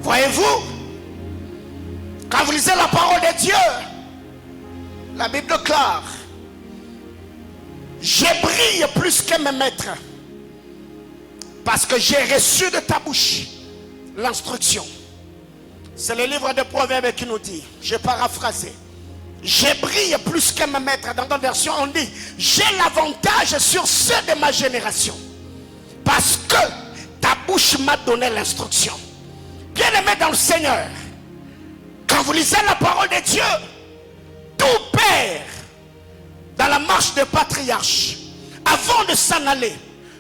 Voyez-vous, quand vous lisez la parole de Dieu, la Bible déclare, je brille plus que mes maîtres, parce que j'ai reçu de ta bouche l'instruction. C'est le livre de Proverbes qui nous dit, j'ai paraphrasé, je brille plus que mes maîtres. Dans notre version on dit, j'ai l'avantage sur ceux de ma génération, parce que ta bouche m'a donné l'instruction. Bien aimé dans le Seigneur, quand vous lisez la parole de Dieu, tout père dans la marche des patriarches, avant de s'en aller,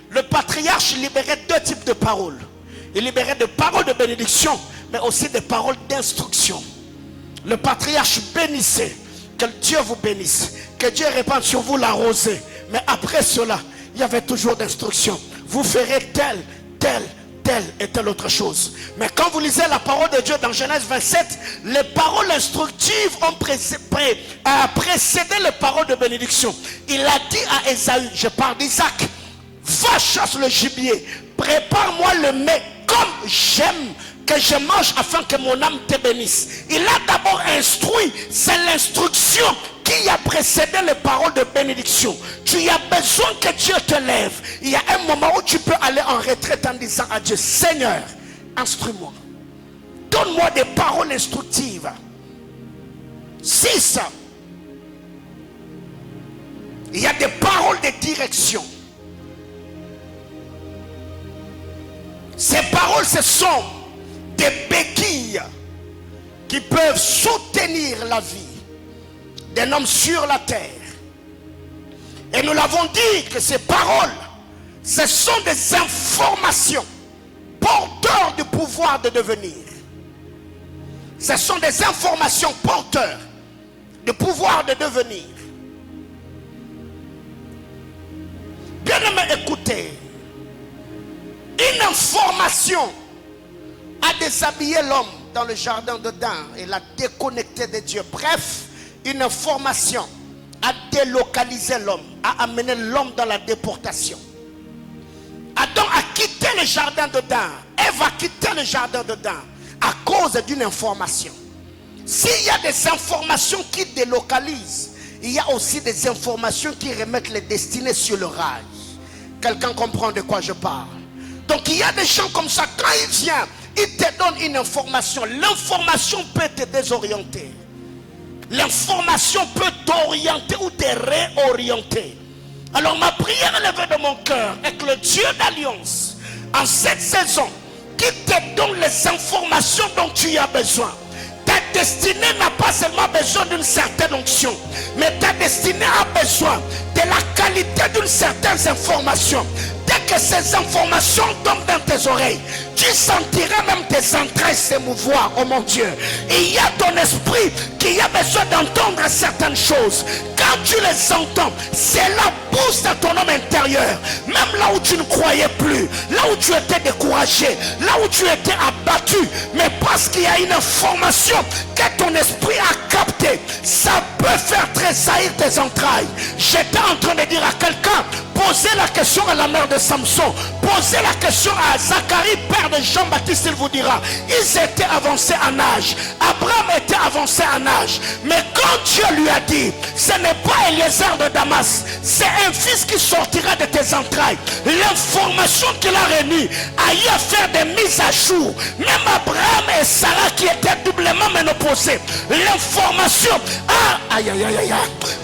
le patriarche libérait deux types de paroles. Il libérait des paroles de bénédiction, mais aussi des paroles d'instruction. Le patriarche bénissait, que Dieu vous bénisse, que Dieu répande sur vous la rosée. Mais après cela, il y avait toujours d'instruction. Vous ferez telle, telle, telle et telle autre chose. Mais quand vous lisez la parole de Dieu dans Genèse 27, les paroles instructives ont précédé les paroles de bénédiction. Il a dit à Ésaü, je parle d'Isaac, va chasser le gibier, prépare-moi le mets comme j'aime que je mange afin que mon âme te bénisse. Il a d'abord instruit, c'est l'instruction qui a précédé les paroles de bénédiction. Tu as besoin que Dieu te lève. Il y a un moment où tu peux aller en retraite en disant à Dieu, Seigneur, instruis-moi. Donne-moi des paroles instructives. 6. Il y a des paroles de direction. Ces paroles, ce sont des béquilles qui peuvent soutenir la vie d'un homme sur la terre. Et nous l'avons dit que ces paroles, ce sont des informations porteurs du pouvoir de devenir. Ce sont des informations porteurs du pouvoir de devenir. Bien aimé, écoutez. Une information a déshabillé l'homme dans le jardin d'Éden et l'a déconnecté de Dieu. Bref, une information a délocalisé l'homme, a amené l'homme dans la déportation. Adam a quitté le jardin d'Éden. Ève a quitté le jardin d'Éden à cause d'une information. S'il y a des informations qui délocalisent, il y a aussi des informations qui remettent les destinées sur le rail. Quelqu'un comprend de quoi je parle? Donc il y a des gens comme ça, quand il vient, il te donne une information. L'information peut te désorienter. L'information peut t'orienter ou te réorienter. Alors ma prière élevée de mon cœur est que le Dieu d'alliance, en cette saison, qui te donne les informations dont tu as besoin. Ta destinée n'a pas seulement besoin d'une certaine onction, mais ta destinée a besoin de la qualité d'une certaine information. Dès que ces informations tombent dans tes oreilles, tu sentiras même tes entrailles s'émouvoir, oh mon Dieu. Il y a ton esprit qui a besoin d'entendre certaines choses. Quand tu les entends, cela pousse à ton homme intérieur. Même là où tu ne croyais plus, là où tu étais découragé, là où tu étais abattu, mais parce qu'il y a une information que ton esprit a captée, ça peut faire tressaillir tes entrailles. J'étais en train de dire à quelqu'un, posez la question à la mère de Samson, posez la question à Zacharie, père de Jean-Baptiste, il vous dira, ils étaient avancés en âge, Abraham était avancé en âge, mais quand Dieu lui a dit, ce n'est pas Eliezer de Damas, c'est un fils qui sortira de tes entrailles, l'information qu'il a réunie a eu à faire des mises à jour. Même Abraham et Sarah qui étaient doublement ménopausés, l'information,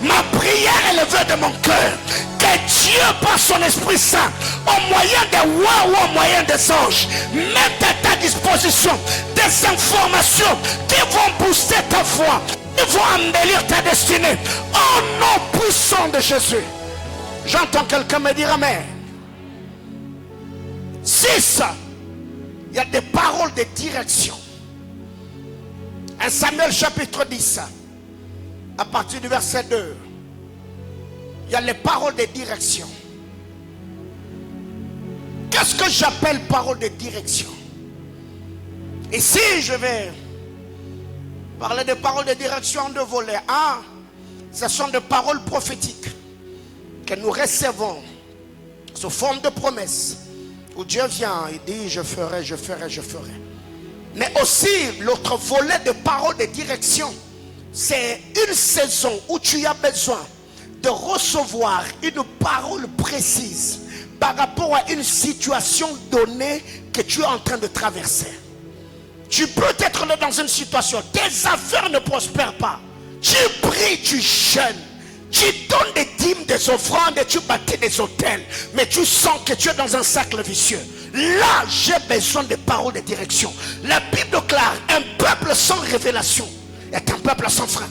ma prière est levée de mon cœur, que Dieu par son Esprit Saint, au moyen des rois ou au moyen des anges, mette à ta disposition des informations qui vont booster ta foi, qui vont embellir ta destinée, au nom puissant de Jésus. J'entends quelqu'un me dire amen. 6. Il y a des paroles de direction. 1 Samuel chapitre 10, à partir du verset 2. Il y a les paroles de direction. Qu'est-ce que j'appelle paroles de direction? Ici, je vais parler de paroles de direction en deux volets. Un, ce sont des paroles prophétiques que nous recevons sous forme de promesses, où Dieu vient et dit je ferai, je ferai, je ferai. Mais aussi l'autre volet de paroles de direction, c'est une saison où tu as besoin de recevoir une parole précise par rapport à une situation donnée que tu es en train de traverser. Tu peux être là dans une situation, tes affaires ne prospèrent pas, tu pries, tu jeûnes, tu donnes des dîmes, des offrandes et tu bâtis des hôtels, mais tu sens que tu es dans un cercle vicieux. Là, j'ai besoin de paroles de direction. La Bible déclare, un peuple sans révélation est un peuple sans frein.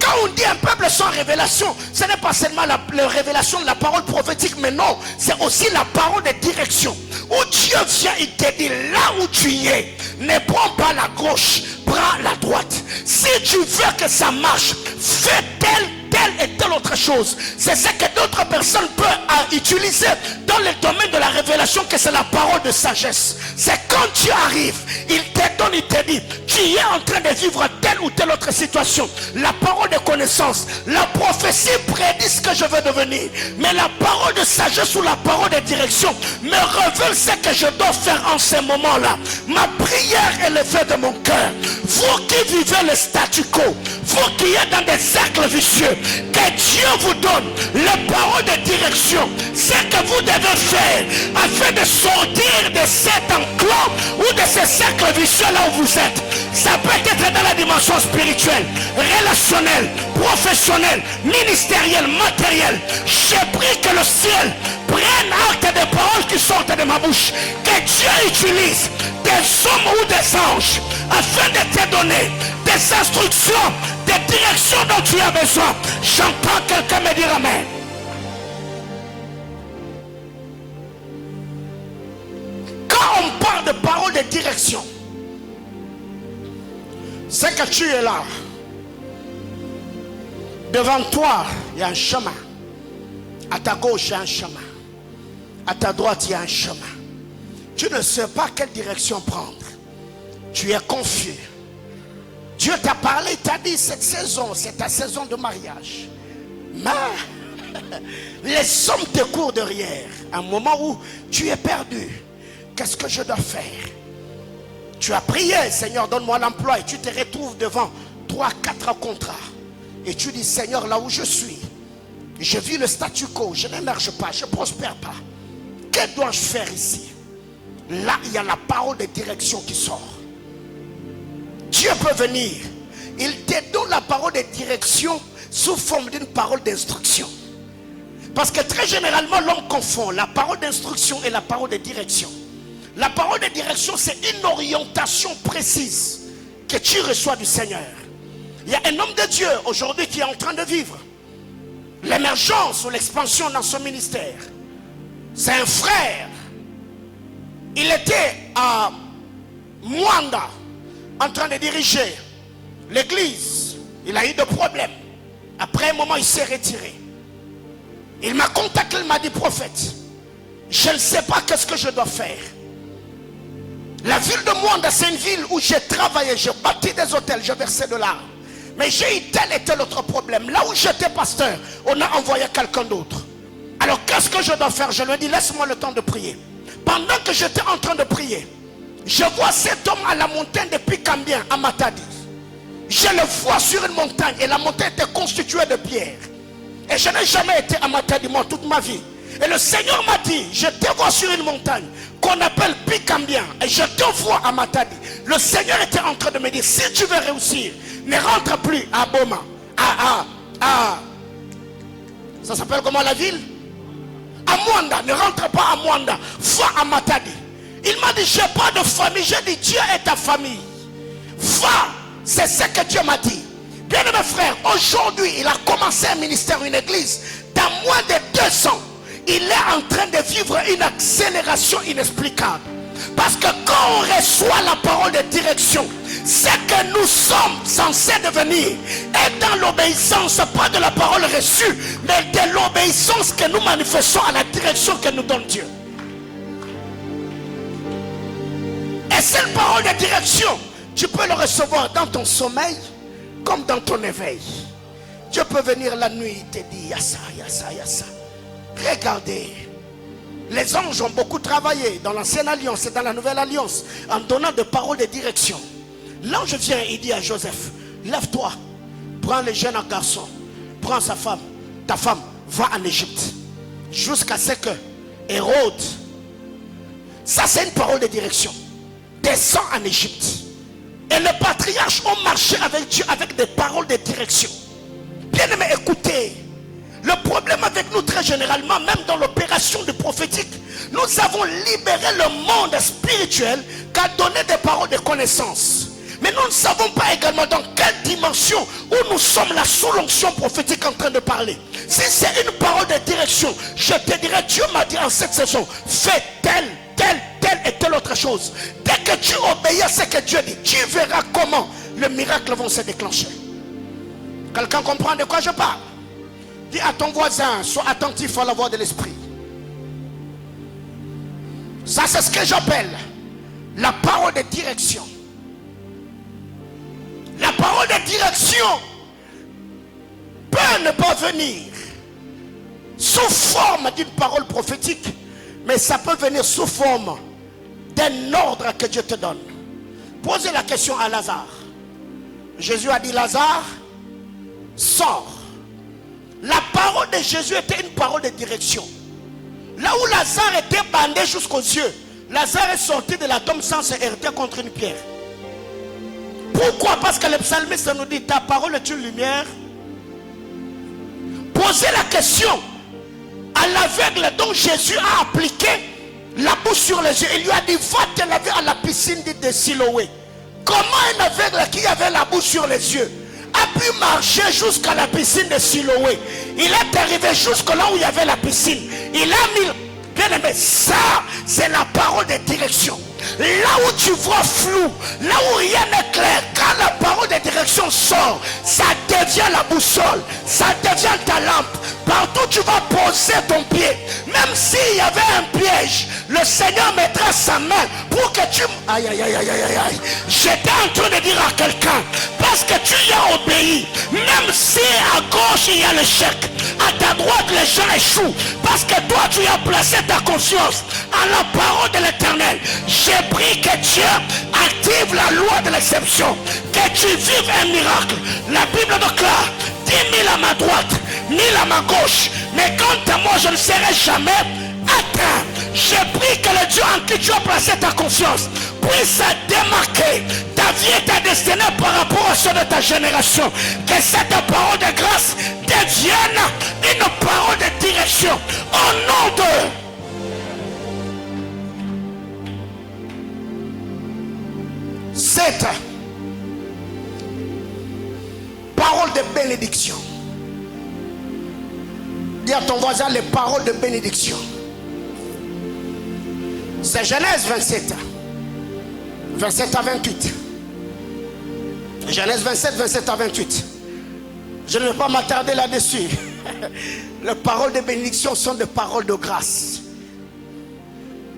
Quand on dit un peuple sans révélation, ce n'est pas seulement la révélation de la parole prophétique, mais non, c'est aussi la parole de direction. Où Dieu vient, il te dit, là où tu y es, ne prends pas la gauche, prends la droite. Si tu veux que ça marche, fais telle et telle autre chose. C'est ce que d'autres personnes peuvent utiliser dans le domaine de la révélation, que c'est la parole de sagesse. C'est quand tu arrives, il te donne, il te dit, tu es en train de vivre telle ou telle autre situation. La parole de connaissance, la prophétie prédit ce que je veux devenir, mais la parole de sagesse ou la parole de direction me révèle ce que je dois faire en ce moment-là. Ma prière est levée de mon cœur. Vous qui vivez le statu quo, vous qui êtes dans des cercles vicieux, que Dieu vous donne les paroles de direction, ce que vous devez faire afin de sortir de cet enclos ou de ce cercle vicieux là où vous êtes. Ça peut être dans la dimension spirituelle, relationnelle, professionnelle, ministérielle, matérielle. J'ai pris que le ciel prenne acte des paroles qui sortent de ma bouche, que Dieu utilise des hommes ou des anges afin de te donner des instructions, des directions dont tu as besoin. J'entends quelqu'un me dire amen. Quand on parle de paroles de direction, c'est que tu es là. Devant toi, il y a un chemin. À ta gauche, il y a un chemin. À ta droite, il y a un chemin. Tu ne sais pas quelle direction prendre. Tu es confus. Dieu t'a parlé, il t'a dit, cette saison, c'est ta saison de mariage. Mais les hommes te courent derrière. À un moment où tu es perdu, qu'est-ce que je dois faire? Tu as prié, Seigneur, donne-moi l'emploi, et tu te retrouves devant 3-4 contrats. Et tu dis, Seigneur, là où je suis, je vis le statu quo, je n'émerge pas, je ne prospère pas. Que dois-je faire ici? Là, il y a la parole de direction qui sort. Dieu peut venir. Il te donne la parole de direction sous forme d'une parole d'instruction. Parce que très généralement, l'homme confond la parole d'instruction et la parole de direction. La parole de direction, c'est une orientation précise que tu reçois du Seigneur. Il y a un homme de Dieu aujourd'hui qui est en train de vivre l'émergence ou l'expansion dans son ministère. C'est un frère. Il était à Mwanda en train de diriger l'église. Il a eu des problèmes. Après un moment, il s'est retiré. Il m'a contacté, il m'a dit, prophète, je ne sais pas qu'est-ce que je dois faire. La ville de Mwanda, c'est une ville où j'ai travaillé, j'ai bâti des hôtels, j'ai versé de l'argent. Mais j'ai eu tel et tel autre problème. Là où j'étais pasteur, on a envoyé quelqu'un d'autre. Alors qu'est-ce que je dois faire? Je lui ai dit, laisse-moi le temps de prier. Pendant que j'étais en train de prier, je vois cet homme à la montagne de Pikambien, à Matadi. Je le vois sur une montagne et la montagne était constituée de pierres. Et je n'ai jamais été à Matadi, moi, toute ma vie. Et le Seigneur m'a dit, je te vois sur une montagne qu'on appelle Pikambien et je te vois à Matadi. Le Seigneur était en train de me dire, si tu veux réussir, ne rentre plus à Boma. Ça s'appelle comment la ville? À Mwanda, ne rentre pas à Mwanda, va à Matadi. Il m'a dit, je n'ai pas de famille. J'ai dit, Dieu est ta famille. Va, c'est ce que Dieu m'a dit. Bien aimé frère, aujourd'hui, il a commencé un ministère, une église. Dans moins de 2 ans, il est en train de vivre une accélération inexplicable. Parce que quand on reçoit la parole de direction, ce que nous sommes censés devenir est dans l'obéissance, pas de la parole reçue, mais de l'obéissance que nous manifestons à la direction que nous donne Dieu. Et cette parole de direction, tu peux le recevoir dans ton sommeil comme dans ton éveil. Dieu peut venir la nuit et te dire, il y a ça, il y a ça, il y a ça. Regardez. Les anges ont beaucoup travaillé dans l'ancienne alliance et dans la nouvelle alliance en donnant des paroles de direction. L'ange vient et dit à Joseph, lève-toi, prends le jeune garçon, prends sa femme, ta femme, va en Égypte. Jusqu'à ce que Hérode, ça c'est une parole de direction, descend en Égypte. Et les patriarches ont marché avec Dieu avec des paroles de direction. Bien aimé, écoutez. Le problème avec nous très généralement, même dans l'opération du prophétique, nous avons libéré le monde spirituel qu'a donné des paroles de connaissance. Mais nous ne savons pas également dans quelle dimension où nous sommes la sous-onction prophétique en train de parler. Si c'est une parole de direction, je te dirais, Dieu m'a dit en cette saison, fais telle et telle autre chose. Dès que tu obéis à ce que Dieu dit, tu verras comment les miracles vont se déclencher. Quelqu'un comprend de quoi je parle? Dis à ton voisin, sois attentif à la voix de l'esprit. Ça c'est ce que j'appelle la parole de direction. La parole de direction peut ne pas venir sous forme d'une parole prophétique, mais ça peut venir sous forme d'un ordre que Dieu te donne. Posez la question à Lazare. Jésus a dit, Lazare, sors. La parole de Jésus était une parole de direction. Là où Lazare était bandé jusqu'aux yeux, Lazare est sorti de la tombe sans se heurter contre une pierre. Pourquoi? Parce que le psalmiste nous dit, ta parole est une lumière. Posez la question à l'aveugle dont Jésus a appliqué la bouche sur les yeux. Il lui a dit, va te laver à la piscine de Siloé. Comment un aveugle qui avait la bouche sur les yeux a pu marcher jusqu'à la piscine de Siloé? Il est arrivé jusque là où il y avait la piscine. Il a mis... Bien aimé, ça c'est la parole de direction. Là où tu vois flou, là où rien n'est clair, quand la parole de direction sort, ça devient la boussole, ça devient ta lampe. Partout tu vas poser ton pied. Même s'il y avait un piège, le Seigneur mettra sa main pour que tu... Aïe, aïe, aïe, aïe, aïe, aïe. J'étais en train de dire à quelqu'un, parce que tu y as obéi, même si à gauche il y a l'échec, à ta droite les gens échouent, parce que toi tu as placé ta confiance en la parole de l'Éternel. J'ai pris que Dieu active la loi de l'exception, que tu vives un miracle. La Bible déclare, 10 000 à ma droite, 1000 à ma gauche, mais quant à moi je ne serai jamais atteint. J'ai pris que le Dieu en qui tu as placé ta confiance puisse démarquer ta vie et ta destinée par rapport à ceux de ta génération. Que cette parole de grâce devienne une parole de direction au nom de... Cette parole de bénédiction. Dis à ton voisin les paroles de bénédiction. C'est Genèse 27. 27 à 28. Genèse 27, 27 à 28. Je ne vais pas m'attarder là-dessus. Les paroles de bénédiction sont des paroles de grâce.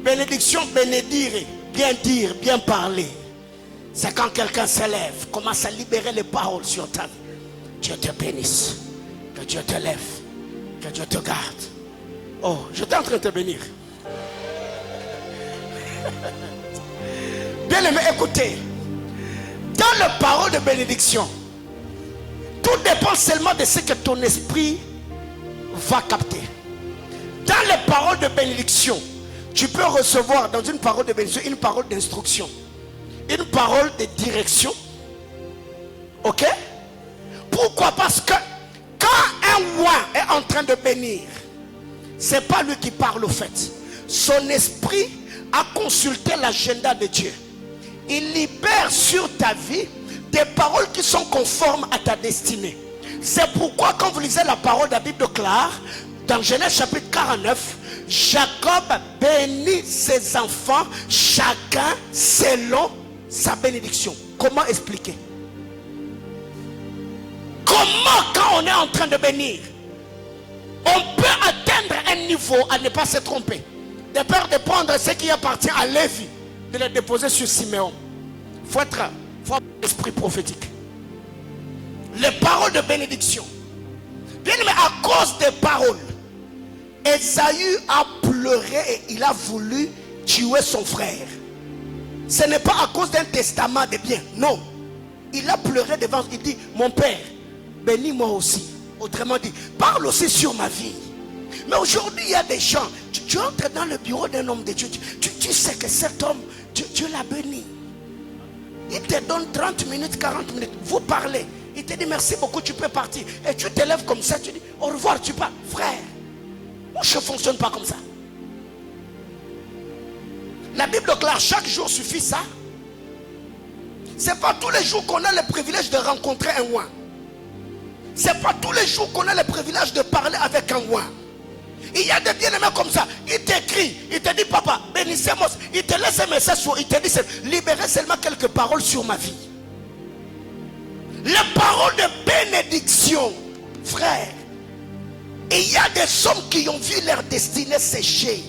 Bénédiction, bénédire, bien dire, bien parler. C'est quand quelqu'un s'élève, commence à libérer les paroles sur ta vie. Dieu te bénisse, que Dieu te lève, que Dieu te garde. Oh, j'étais en train de te bénir. Bien aimé, écoutez. Dans les paroles de bénédiction, tout dépend seulement de ce que ton esprit va capter. Dans les paroles de bénédiction, tu peux recevoir dans une parole de bénédiction une parole d'instruction, une parole de direction. Ok? Pourquoi? Parce que quand un roi est en train de bénir, c'est pas lui qui parle au fait. Son esprit a consulté l'agenda de Dieu. Il libère sur ta vie des paroles qui sont conformes à ta destinée. C'est pourquoi quand vous lisez la parole de la Bible claire, dans Genèse chapitre 49, Jacob bénit ses enfants, chacun selon sa bénédiction. Comment expliquer? Comment quand on est en train de bénir, on peut atteindre un niveau à ne pas se tromper? De peur de prendre ce qui appartient à Lévi, de le déposer sur Siméon. Il faut avoir l'esprit prophétique. Les paroles de bénédiction. Bien aimé, à cause des paroles, Ésaü a pleuré et il a voulu tuer son frère. Ce n'est pas à cause d'un testament de bien. Non. Il a pleuré devant. Il dit, mon père, bénis-moi aussi. Autrement dit, parle aussi sur ma vie. Mais aujourd'hui, il y a des gens, tu entres dans le bureau d'un homme de Dieu, tu sais que cet homme, Dieu l'a béni. Il te donne 30 minutes, 40 minutes, vous parlez. Il te dit merci beaucoup, tu peux partir. Et tu te lèves comme ça, tu dis au revoir, tu pars. Frère, moi je ne fonctionne pas comme ça. La Bible claire, chaque jour suffit ça. Ce n'est pas tous les jours qu'on a le privilège de rencontrer un roi. Ce n'est pas tous les jours qu'on a le privilège de parler avec un roi. Il y a des bien-aimés comme ça. Il t'écrit, il te dit papa, bénissez-moi. Il te laisse un message, il te dit libérez seulement quelques paroles sur ma vie. Les paroles de bénédiction, frère. Et il y a des hommes qui ont vu leur destinée sécher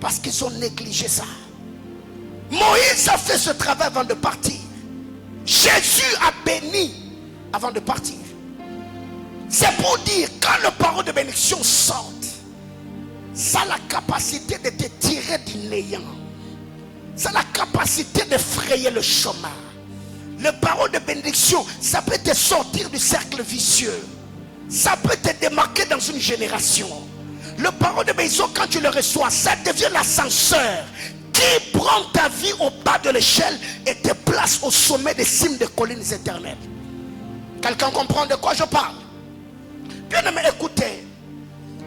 parce qu'ils ont négligé ça. Moïse a fait ce travail avant de partir. Jésus a béni avant de partir. C'est pour dire, quand les paroles de bénédiction sortent, ça a la capacité de te tirer du néant. Ça a la capacité de frayer le chemin. Les paroles de bénédiction, ça peut te sortir du cercle vicieux. Ça peut te démarquer dans une génération. Les paroles de bénédiction, quand tu les reçois, ça devient l'ascenseur qui prend ta vie au bas de l'échelle et te place au sommet des cimes des collines éternelles. Quelqu'un comprend de quoi je parle? Bien aimé, écoutez.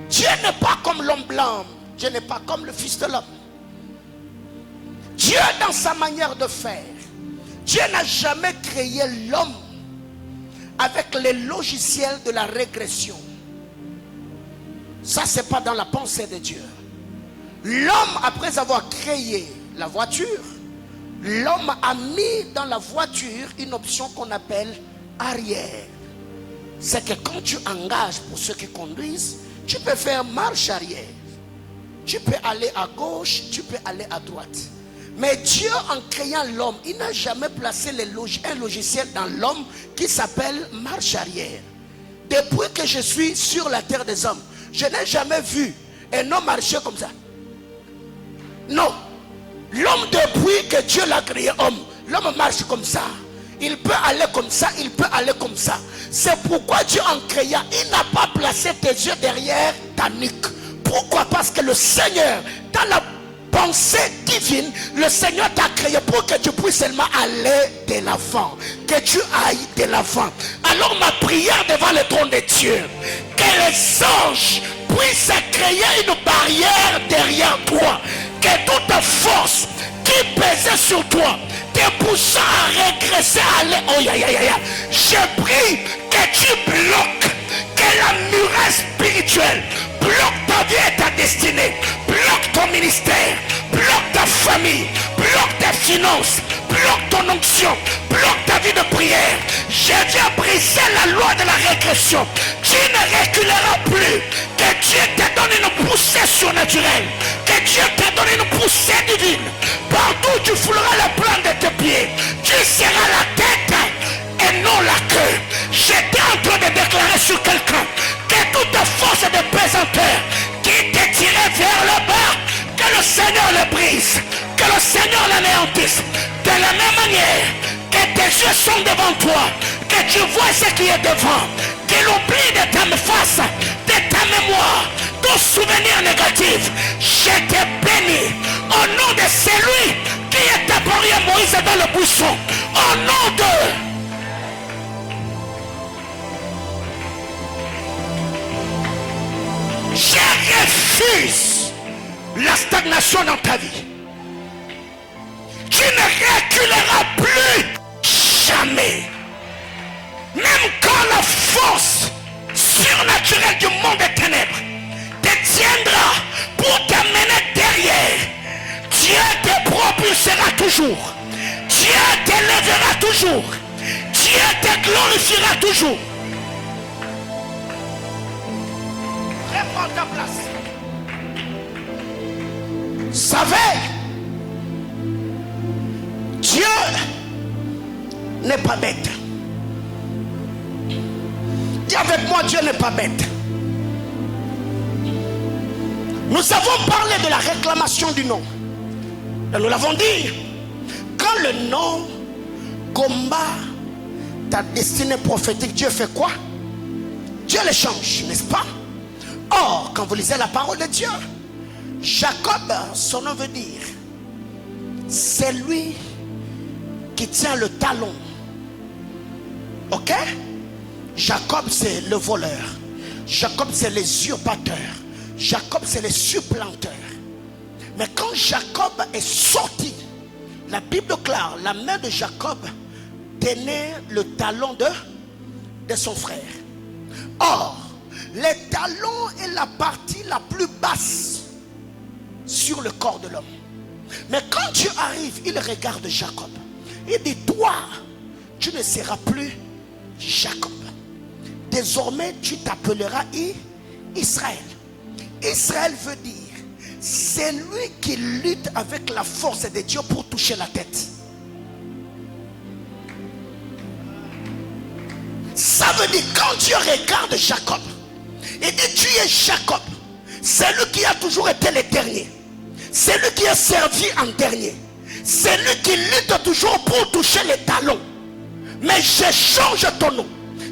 Dieu n'est pas comme l'homme blanc. Dieu n'est pas comme le fils de l'homme. Dieu, dans sa manière de faire, Dieu n'a jamais créé l'homme avec les logiciels de la régression. Ça, c'est pas dans la pensée de Dieu. L'homme, après avoir créé la voiture, l'homme a mis dans la voiture une option qu'on appelle arrière. C'est que quand tu engages pour ceux qui conduisent, tu peux faire marche arrière. Tu peux aller à gauche, tu peux aller à droite. Mais Dieu, en créant l'homme, il n'a jamais placé un logiciel dans l'homme qui s'appelle marche arrière. Depuis que je suis sur la terre des hommes, je n'ai jamais vu un homme marcher comme ça. Non. L'homme, depuis que Dieu l'a créé homme, l'homme marche comme ça. Il peut aller comme ça, il peut aller comme ça. C'est pourquoi Dieu, en créant, il n'a pas placé tes yeux derrière ta nuque. Pourquoi? Parce que le Seigneur, dans la pensée divine, le Seigneur t'a créé pour que tu puisses seulement aller de l'avant, que tu ailles de l'avant. Alors ma prière devant le trône de Dieu, que les anges puissent créer une barrière derrière toi, que toute force qui pesait sur toi te poussant à régresser, à aller, oh ya ya ya ya, je prie que tu bloques, que la muraille spirituelle bloque ta vie et ta destinée, bloque ton ministère, bloque ta famille, bloque tes finances, bloque ton onction, bloque ta vie de prière. Je viens briser la loi de la régression. Tu ne reculeras plus. Que Dieu te donne une poussée surnaturelle. Que Dieu te donne une poussée divine. Partout tu fouleras la plante de tes pieds. Tu seras la tête et non la queue. J'étais en train de déclarer sur quelqu'un que toute force de pesanteur qui te tirait vers le bas, que le Seigneur le brise, que le Seigneur l'anéantisse. De la même manière que tes yeux sont devant toi, que tu vois ce qui est devant, qu'il oublie de ta face, de ta mémoire, ton souvenir négatif. Je te bénis au nom de celui qui est apparu à Moïse dans le buisson, au nom de... Je refuse la stagnation dans ta vie. Tu ne reculeras plus jamais. Même quand la force surnaturelle du monde des ténèbres te tiendra pour t'amener derrière, Dieu te propulsera toujours. Dieu t'élèvera toujours. Dieu te glorifiera toujours. Reprends ta place. Savez, Dieu n'est pas bête. Dis avec moi, Dieu n'est pas bête. Nous avons parlé de la réclamation du nom. Et nous l'avons dit. Quand le nom combat ta destinée prophétique, Dieu fait quoi? Dieu les change, n'est-ce pas? Or, quand vous lisez la parole de Dieu, Jacob, son nom veut dire c'est lui qui tient le talon. Ok? Jacob c'est le voleur. Jacob c'est l'usurpateur. Jacob c'est le supplanteur. Mais quand Jacob est sorti, la Bible déclare, la main de Jacob tenait le talon de son frère. Or, les talons est la partie la plus basse sur le corps de l'homme. Mais quand Dieu arrive, il regarde Jacob. Il dit, toi, tu ne seras plus Jacob. Désormais, tu t'appelleras Israël. Israël veut dire, c'est lui qui lutte avec la force de Dieu pour toucher la tête. Ça veut dire, quand Dieu regarde Jacob, il dit, tu es Jacob. C'est lui qui a toujours été le dernier. C'est lui qui a servi en dernier. C'est lui qui lutte toujours pour toucher les talons. Mais je change ton nom.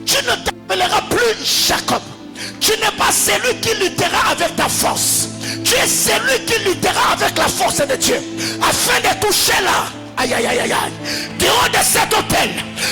Tu ne t'appelleras plus Jacob. Tu n'es pas celui qui luttera avec ta force. Tu es celui qui luttera avec la force de Dieu. Afin de toucher là. Aïe aïe aïe aïe aïe. Du haut de cet hôtel,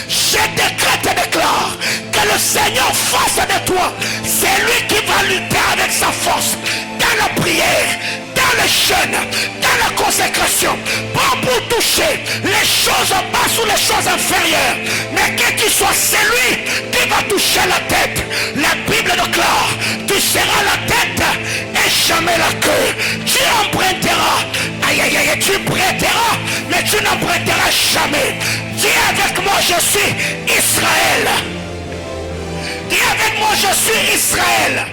je décrète et déclare que le Seigneur face de toi, c'est lui qui va lutter avec sa force dans la prière, dans le jeûne, dans la consécration, pas pour toucher les choses basses ou les choses inférieures, mais que tu sois celui qui va toucher la tête. La Bible déclare, tu seras la tête et jamais la queue. Tu emprunteras, aïe aïe aïe, tu prêteras, mais tu n'emprunteras jamais. Dis avec moi, je suis Israël. Dis avec moi, je suis Israël.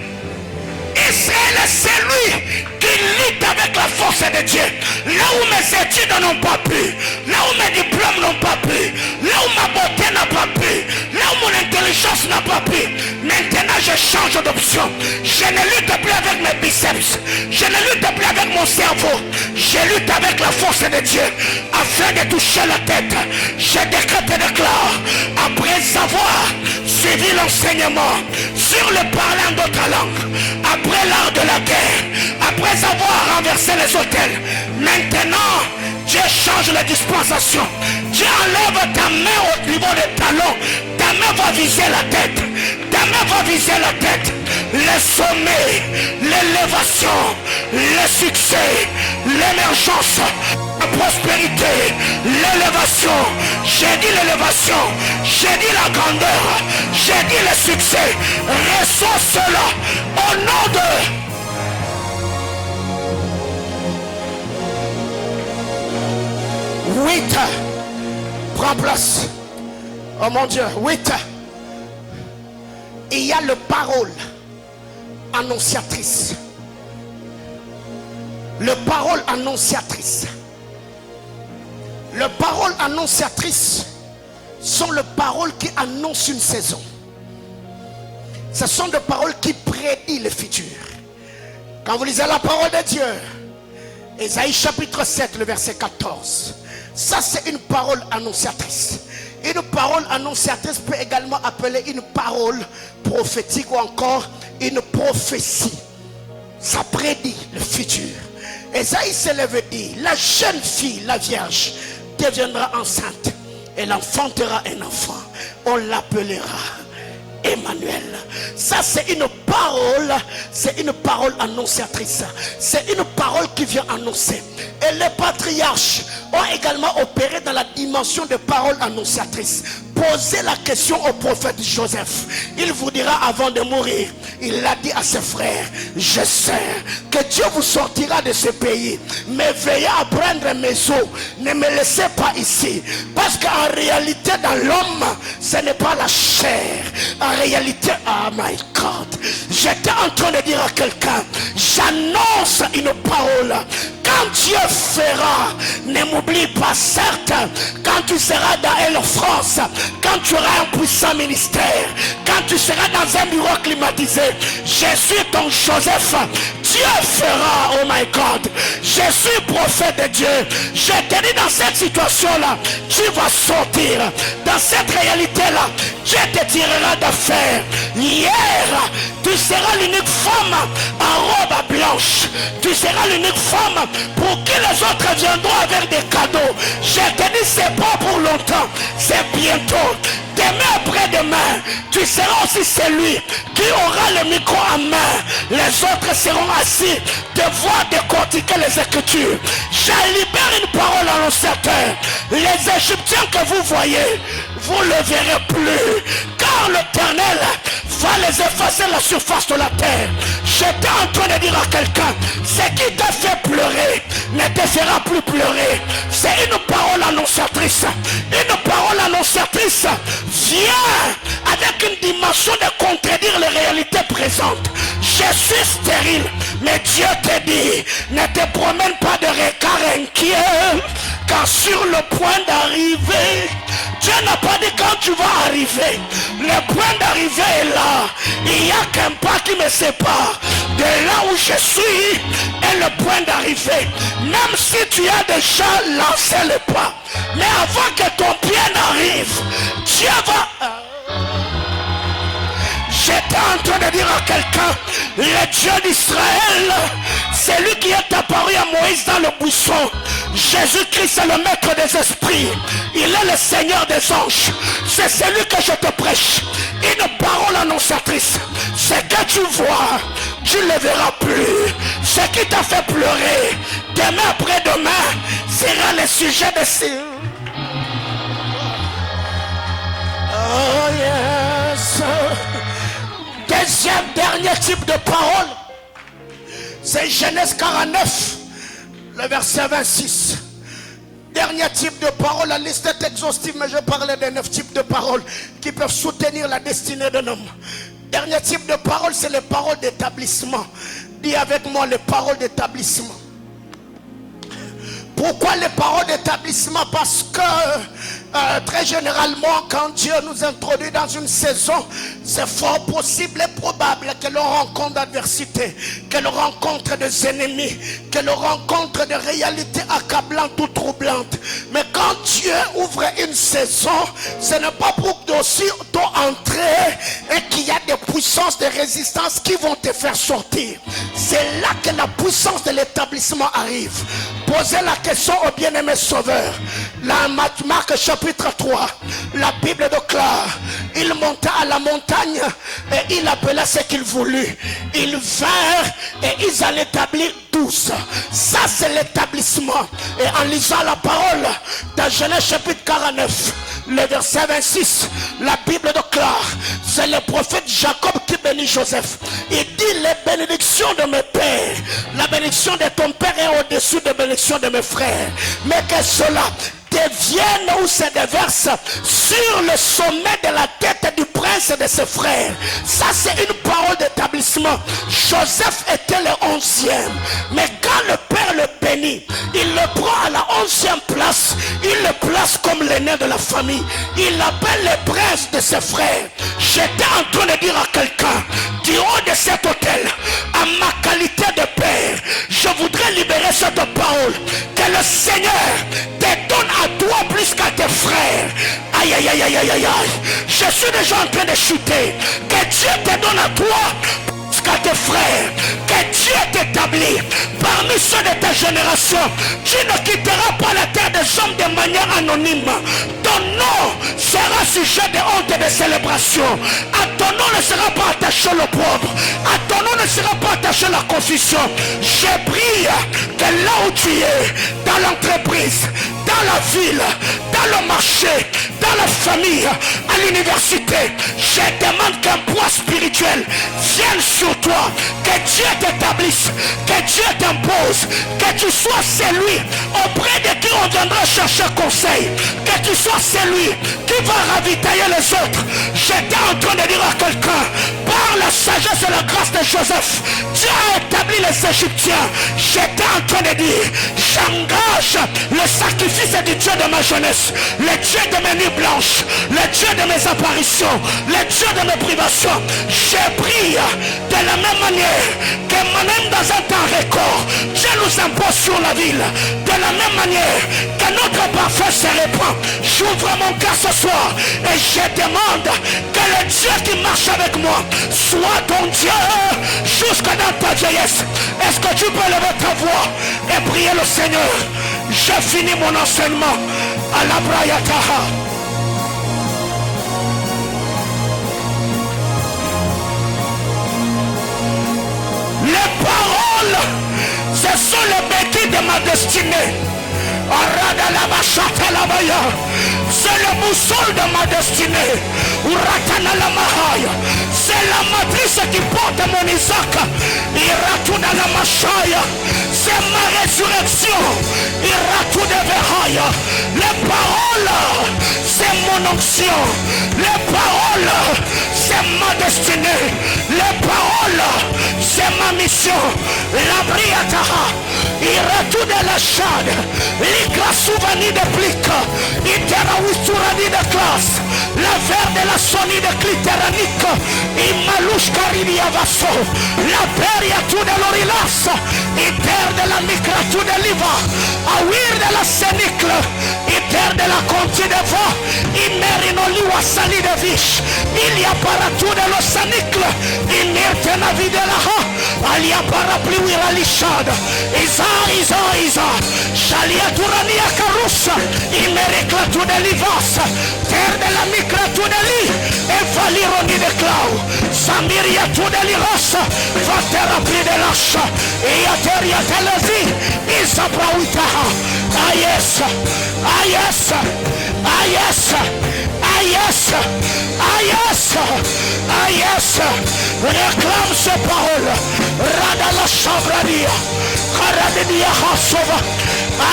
Israël, c'est lui qui lutte avec la force de Dieu. Là où mes études n'ont pas pu, là où mes diplômes n'ont pas pu, là où ma beauté n'a pas pu, là où mon intelligence n'a pas pu, maintenant je change d'option. Je ne lutte plus avec mes biceps, je ne lutte plus avec mon cerveau, je lutte avec la force de Dieu afin de toucher la tête. Je décrète et déclare, après avoir suivi l'enseignement sur le parler en d'autres langues, après l'art de la guerre, après avoir renversé les autels, maintenant Dieu change la dispensation. Dieu enlève ta main au niveau des talons. Ta main va viser la tête. Ta main va viser la tête. Le sommet, l'élévation, le succès, l'émergence, la prospérité, l'élévation. J'ai dit l'élévation, j'ai dit la grandeur, j'ai dit le succès. Reçois cela au nom de... en place. Oh mon Dieu. 8. Il y a le parole annonciatrice. Le parole annonciatrice. Le parole annonciatrice sont les paroles qui annoncent une saison. Ce sont des paroles qui prédisent le futur. Quand vous lisez la parole de Dieu, Ésaïe chapitre 7, le verset 14, ça c'est une parole annonciatrice. Une parole annonciatrice peut également appeler une parole prophétique ou encore une prophétie. Ça prédit le futur. Ésaïe se lève et dit, la jeune fille, la vierge, deviendra enceinte. Elle enfantera un enfant. On l'appellera Emmanuel. Ça c'est une parole annonciatrice. C'est une parole qui vient annoncer. Et les patriarches ont également opéré dans la dimension de parole annonciatrice. Posez la question au prophète Joseph. Il vous dira avant de mourir, il a dit à ses frères, je sais que Dieu vous sortira de ce pays, mais veillez à prendre mes eaux, ne me laissez pas ici, parce qu'en réalité dans l'homme ce n'est pas la chair, en réalité, oh my God, j'étais en train de dire à quelqu'un, j'annonce une parole. Quand Dieu fera, ne m'oublie pas, certes, quand tu seras dans Air France, quand tu auras un puissant ministère, quand tu seras dans un bureau climatisé, je suis ton Joseph, Dieu fera, oh my God, je suis prophète de Dieu, je te dis dans cette situation-là, tu vas sortir, dans cette réalité-là, Dieu te tirera d'affaire. Hier, tu seras l'unique femme en robe blanche, tu seras l'unique femme pour qui les autres viendront avec des cadeaux. Je te dis, c'est pas pour longtemps, c'est bientôt. Demain après-demain, tu seras aussi celui qui aura le micro en main. Les autres seront assis de voir décortiquer les Écritures. Je libère une parole annonciateur. Les Égyptiens que vous voyez, vous ne le verrez plus, car l'Éternel va les effacer de la surface de la terre. J'étais en train de dire à quelqu'un, ce qui t'a fait pleurer ne te fera plus pleurer. C'est une parole annonciatrice. Une parole annonciatrice vient avec une dimension de contredire les réalités présentes. Je suis stérile, mais Dieu te dit, ne te promène pas de regard inquiet, car sur le point d'arriver, Dieu n'a pas dit quand tu vas arriver. Le point d'arrivée est là. Il n'y a qu'un pas qui me sépare de là où je suis et le point d'arrivée. Même si tu as déjà lancé le pas, mais avant que ton pied n'arrive, Dieu va... J'étais en train de dire à quelqu'un, le Dieu d'Israël, c'est lui qui est apparu à Moïse dans le buisson. Jésus-Christ est le maître des esprits. Il est le Seigneur des anges. C'est celui que je te prêche. Une parole annonciatrice. Ce que tu vois, tu ne le verras plus. Ce qui t'a fait pleurer, demain après-demain, sera le sujet de ces... Oh yes. Deuxième, dernier type de parole, c'est Genèse 49, le verset 26. Dernier type de parole, la liste est exhaustive, mais je parlais des 9 types de paroles qui peuvent soutenir la destinée d'un homme. Dernier type de parole, c'est les paroles d'établissement. Dis avec moi les paroles d'établissement. Pourquoi les paroles d'établissement? Parce que très généralement, quand Dieu nous introduit dans une saison, c'est fort possible et probable que l'on rencontre d'adversité, que l'on rencontre des ennemis, que l'on rencontre des réalités accablantes ou troublantes. Mais quand Dieu ouvre une saison, ce n'est pas pour aussitôt entrer et qu'il y a des puissances de résistance qui vont te faire sortir. C'est là que la puissance de l'établissement arrive. Posez la question au bien-aimé sauveur. La Marc chapitre 3, la Bible déclare, il monta à la montagne et il appela ce qu'il voulut. Ils vinrent et ils en établirent 12. Ça c'est l'établissement. Et en lisant la parole dans Genèse chapitre 49, le verset 26, la Bible déclare, c'est le prophète Jacob qui bénit Joseph. Il dit, les bénédictions de mes pères, la bénédiction de ton père est au-dessus de la bénédiction de mes frères. Mais que cela deviennent ou se déversent sur le sommet de la tête du prince et de ses frères. Ça, c'est une parole d'établissement. Joseph était le 11e. Mais quand le père le bénit, il le prend à la 11e place. Il le place comme l'aîné de la famille. Il l'appelle le prince de ses frères. J'étais en train de dire à quelqu'un, du haut de cet hôtel, à ma qualité de père, je voudrais libérer cette parole. Que le Seigneur te donne à toi plus qu'à tes frères. Aïe, aïe, aïe, aïe, aïe, aïe. Je suis déjà en train de chuter. Que Dieu te donne à toi plus qu'à tes frères. Que Dieu t'établit parmi ceux de ta génération. Tu ne quitteras pas la terre des hommes de manière anonyme. Ton nom sera sujet de honte et de célébration. À ton nom ne sera pas attaché l'opprobre. À ton nom ne sera pas attaché la confusion. Je prie que là où tu es, dans l'entreprise, dans la ville, dans le marché, dans la famille, à l'université, je demande qu'un poids spirituel vienne sur toi. Que Dieu t'établisse, que Dieu t'impose, que tu sois celui auprès de qui on viendra chercher conseil. Que tu sois celui qui va ravitailler les autres. J'étais en train de dire à quelqu'un, par la sagesse et la grâce de Joseph, Dieu a établi les Égyptiens. J'étais en train de dire, j'engage le sacrifice du Dieu de ma jeunesse, le Dieu de mes nuits blanches, le Dieu de mes apparitions, le Dieu de mes privations. Je prie de la même manière que même dans un temps record, Dieu nous impose sur la ville. De la même manière que notre parfum se répand. J'ouvre mon cœur ce soir et je demande que le Dieu qui marche avec moi soit ton Dieu jusque dans ta vieillesse. Est-ce que tu peux lever ta voix et prier le Seigneur? J'ai fini mon enseignement à la Brayataha. Les paroles, ce sont les béquilles de ma destinée. C'est le boussole de ma destinée. C'est la matrice qui porte mon Isaac. C'est ma résurrection. Les paroles, c'est mon onction. Les paroles, c'est ma destinée. Les paroles, c'est ma mission. La Briataha, il retourne la chade. L'ikra souvani de plique. Itera wisturani de classe. La verre de la soni de cliteranique. Imalouche caridi avasso. La peria tu de l'orilas. Iter de la micra tu de l'iva. Awir de la sénicle. Iter de la conti de vent. Imerino liwa sali de viche. Il y a paratu de l'osanicle. Inerte na vie de la ha. Alia parapli wira lishad. Isa. Shalia turania carussa. Imericla tu de livas. Terre de la micra tu de li. E valironi de clau. Samiria tu de liras. Va terapie de l'asha. E ateria telezi. Isa brauitaha. Ayes. Réclame ces paroles. Rada la chambraria. Karadia Hasova.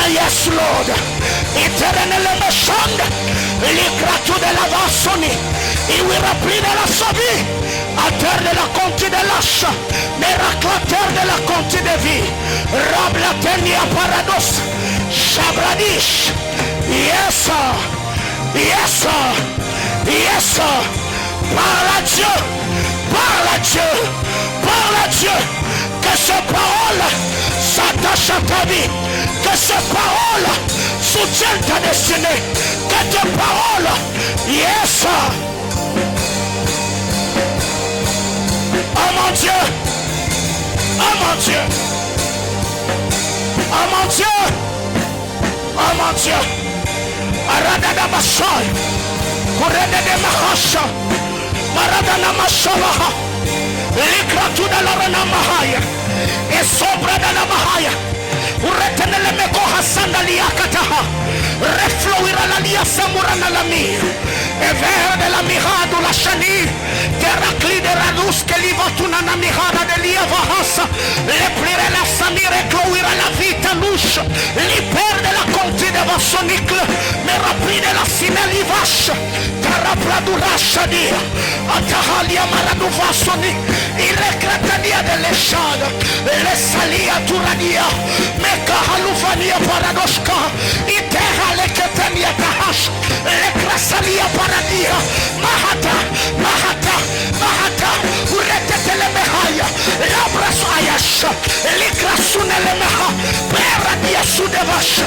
Ayes Lord. Éternel méchant. L'écratou de la vassoni. Il lui remplit de la sabie. À terre de la conti de l'âche. Méraclateur de la conti de vie. Rablatenia parados. Chabradish. Yes. Parle à Dieu, que ces paroles s'attachent à ta vie, que ces paroles soutiennent ta destinée, que tes paroles, yes. Oh mon Dieu, Aradada Masai, Kurede de Mahasha, Maradana Masalaha, Likratu de la Rana Mahaya, et Sobra de la Mahaya, Uretenele Meko Hassan Liakataha, Reflouira la Lia Samurana Lami, et vers de la Mirado la Chani, Terracli de Radus, Kelivatuna Mirada de Liavahasa, Leplire la Samire, Clouira la Vita Louche, Liper de la Conti de Vassonicle, la finale vache. Tarapradurashadi. Atahalia maraduvasoni. Il recratania delle shade. Le salia turania. Meka halufania paradoshka. Iteha le ketania tahash. Le krasalia paradia. Mahata. Mahata. Mahata. Uretete le mehaya. Labras ayash. Likrasune le meha. Peradia sudevash.